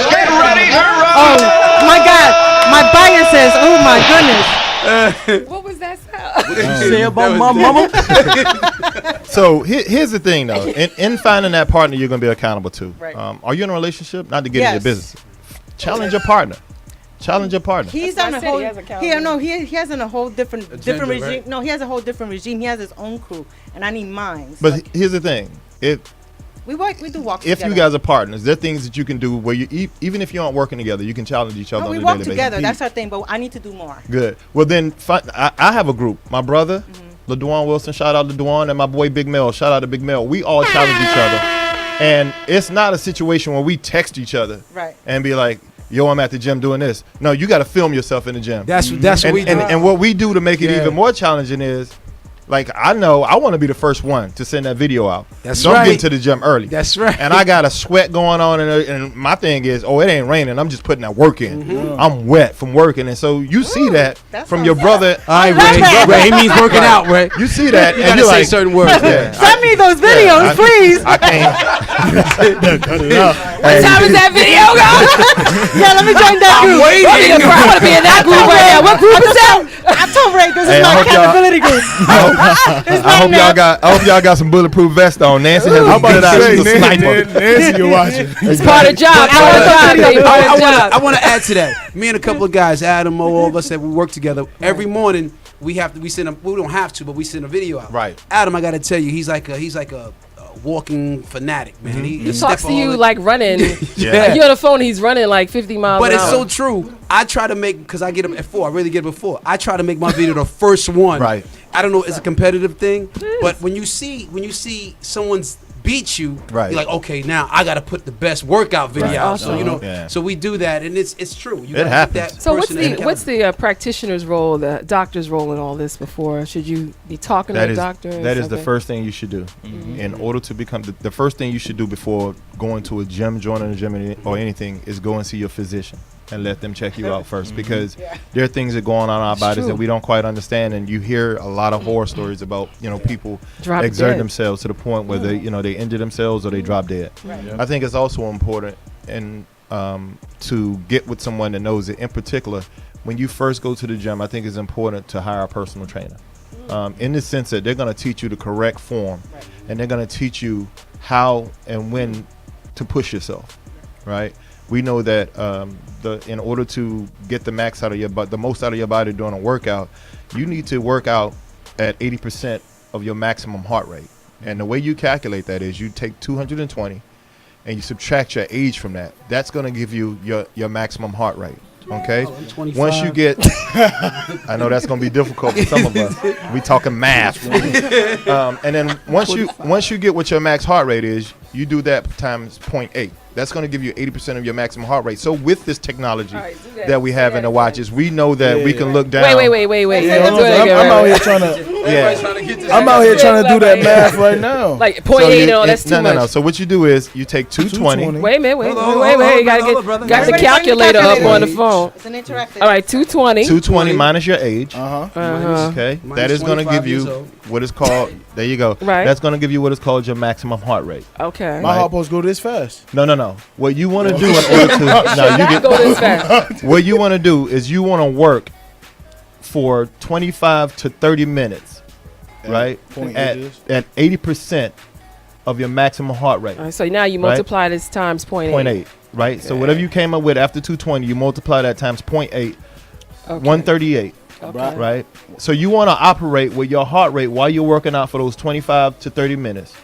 Get ready to run. Oh my God, my bias says, oh my goodness. What was that sound? What did you say about my mama? So here's the thing, though. In finding that partner, you're going to be accountable to. Right. Are you in a relationship? Not to get into your business. Challenge your partner. Challenge your partner. He's on a whole. He has a whole different regime. Right? No, he has a whole different regime. He has his own crew, and I need mine. But here's the thing: we do walk together. If you guys are partners, there are things that you can do where you even if you aren't working together, you can challenge each other. No, we on a walk daily together. basis. That's our thing. But I need to do more. Good. Well, then I have a group. My brother, LaDuan Wilson, shout out to LaDuan, and my boy Big Mel, shout out to Big Mel. We all challenge each other, and it's not a situation where we text each other and be like, yo, I'm at the gym doing this. No, you got to film yourself in the gym. That's what we do. And what we do to make it even more challenging is, like, I know I want to be the first one to send that video out. That's so right. I'm getting to the gym early. That's right. And I got a sweat going on, and my thing is, it ain't raining. I'm just putting that work in. I'm wet from working, and so you see that from your brother. All right, Ray. He means working out, Ray. You see that, you and gotta you're say like, certain words. Yeah, Send me those videos, please. I can't. What time is that video, guys? Yeah, let me join that group. I want to be in that group right now. What group is that? I told Ray this is my accountability group. I hope y'all got some bulletproof vest on. Nancy has a good eye. She's a sniper. Nancy, you're watching. It's part of the job. I want to add to that. Me and a couple of guys, Adam, Mo, all of us that we work together. Every morning we send we don't have to, but we send a video out. Right. Adam, I got to tell you, he's like a walking fanatic, man. He talks to you like running. Yeah. Like you're on the phone, he's running like 50 miles But an it's hour. so true. I try to make, because I get up at 4, I really get up at 4. I try to make my video the first one. Right. I don't know, it's a competitive thing, but when you see someone's beat you, right, you're like, okay, now I got to put the best workout video out. Awesome. So so we do that, and it's true. You it happens. That so what's the practitioner's role, the doctor's role in all this? Before, should you be talking to the doctor? That is the first thing you should do. In order to become the first thing you should do before going to a gym, joining a gym or anything, is go and see your physician and let them check you out first, because there are things that go on in our bodies that we don't quite understand, and you hear a lot of horror stories about people exerting themselves to the point where they injure themselves or they drop dead. I think it's also important to get with someone that knows it. In particular, when you first go to the gym, I think it's important to hire a personal trainer, in the sense that they're going to teach you the correct form, and they're going to teach you how and when to push yourself, right? We know that in order to get the max out of your the most out of your body during a workout, you need to work out at 80% of your maximum heart rate. And the way you calculate that is you take 220 and you subtract your age from that. That's going to give you your maximum heart rate. Okay. Once you get, I know that's going to be difficult for some of us. We talking math. And then once you get what your max heart rate is, you do that times 0.8. That's going to give you 80% of your maximum heart rate. So with this technology that we have in the watches, we know that we can look down. Wait. Yeah, I'm out here trying to. I'm out here trying to do that math right now. Like 0.8, that's too much. No. So what you do is you take 220. Wait a minute. You got the calculator up on the phone. It's an interactive. All right, 220. 220 minus your age. Okay. That is going to give you what is called. There you go. Right. That's going to give you what is called your maximum heart rate. Okay. My heart supposed to go this fast. No. What you want to do in order to go this fast. What you want to do is you want to work for 25 to 30 minutes, right? At 80% of your maximum heart rate. All right, so now you multiply this times 0.8. 0.8, right? Okay. So whatever you came up with after 220, you multiply that times 0.8, 138. Okay. Right? So you want to operate with your heart rate while you're working out for those 25 to 30 minutes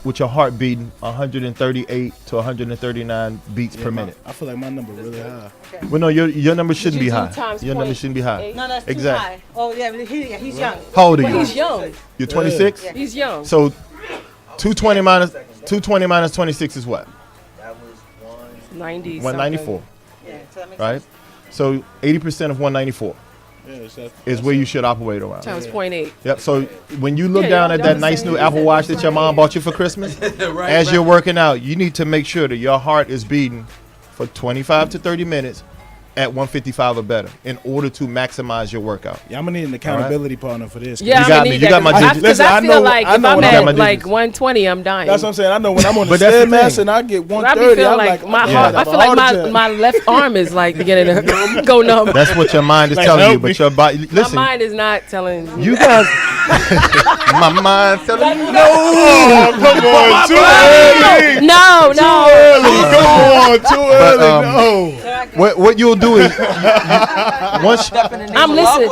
with your heart beating 138 to 139 beats per minute. I feel like my number really high. Well, no, your number shouldn't be do high. times Your number shouldn't be high. No, that's Exactly. too high. Oh yeah, he's young. How old are But you? he's young. You're 26. Yeah. He's young. So 220 minus 26 is what? 90. 194. Yeah, so that makes Right. sense. So 80% of 194 is where you should operate around. Times 0.8. Yep. So when you look Yeah, down y'all at that the nice same. new Apple Watch that your mom bought you for Christmas, as you're working out, you need to make sure that your heart is beating for 25 to 30 minutes at 155 or better in order to maximize your workout. Yeah, I'm gonna need an accountability partner for this. Yeah, You I'm got gonna me. need You got that. my digits. Because I feel like if I'm when at my like digits. 120, I'm dying. That's what I'm saying. I know when I'm on the But that's the stairmaster thing. and I get I be 130, feeling I'm like like, my I'm heart. gonna I have feel a like heart attack. my left arm is like beginning to go numb. That's what your mind is Like, telling you, help but me. your body. My Listen, mind is not telling you guys. My mind telling you no. Oh, come on, too early. No. Come on, too early. But, No. what you'll do is once I'm listening.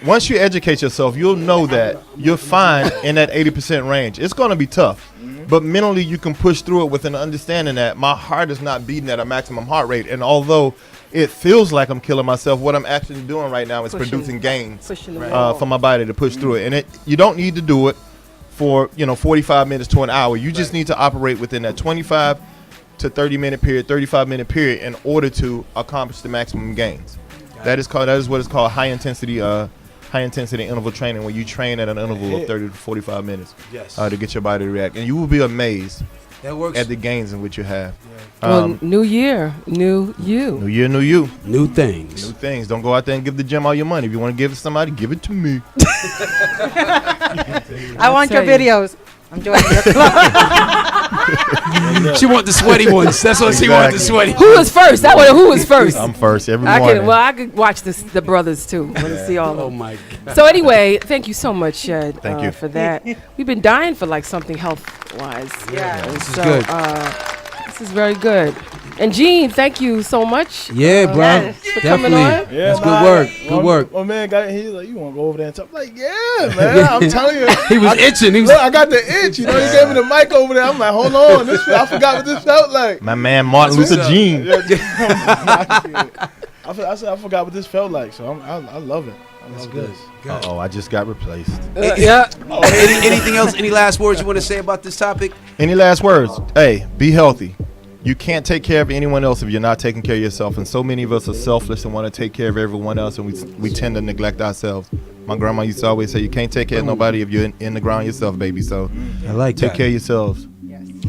once you educate yourself, you'll know that you're fine in that 80% range. It's going to be tough, but mentally you can push through it with an understanding that my heart is not beating at a maximum heart rate. And although it feels like I'm killing myself, what I'm actually doing right now is producing gains for my body to push through it. And you don't need to do it for 45 minutes to an hour. You just need to operate within that 25 to 30-minute period, 35-minute period in order to accomplish the maximum gains. That is what is called high intensity interval training, where you train at an interval of 30 to 45 minutes to get your body to react. And you will be amazed That works. at the gains in which you have. Well, new year, new you. New year, new you. New things. New things. Don't go out there and give the gym all your money. If you want to give it to somebody, give it to me. I want your tell you. videos. I'm joining your club. She want the sweaty ones. That's what she want, the sweaty. Who was first? Who was first? I'm first every I morning. could watch the brothers too. I want to see all of them. Oh my God. So anyway, thank you so much, Shed, Thank you. for that. We've been dying for like something health-wise. Yeah. This is good. This is very good. And Gene, thank you so much. Yeah, bro. yes. For coming Definitely. on. That's good work. Good work. My man he's like, you want to go over there and talk? I'm like, yeah, man. I'm telling you. He was itching. He was. Look, I got the itch. You know, he gave me the mic over there. I'm like, hold on. I forgot what this felt like. My man Martin That's Luther what's up. King. I forgot what this felt like, so I love it. I love this. Oh, I just got replaced. Yeah. Anything else? Any last words you want to say about this topic? Any last words? Hey, be healthy. You can't take care of anyone else if you're not taking care of yourself. And so many of us are selfless and want to take care of everyone else, and we tend to neglect ourselves. My grandma used to always say, you can't take care of nobody if you're in the ground yourself, baby. So I like take that. care of yourselves.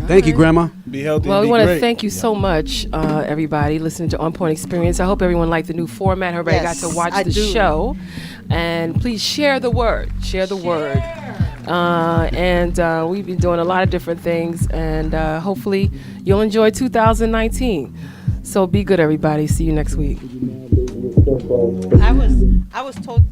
Thank you, Grandma. Be healthy. Well, and we be want to great. thank you so much, everybody, listening to OnPoint Experience. I hope everyone liked the new format. Everybody Yes, got to watch I the do. show. And please share the word. Share the word. And we've been doing a lot of different things. And hopefully you'll enjoy 2019. So be good, everybody. See you next week. I was told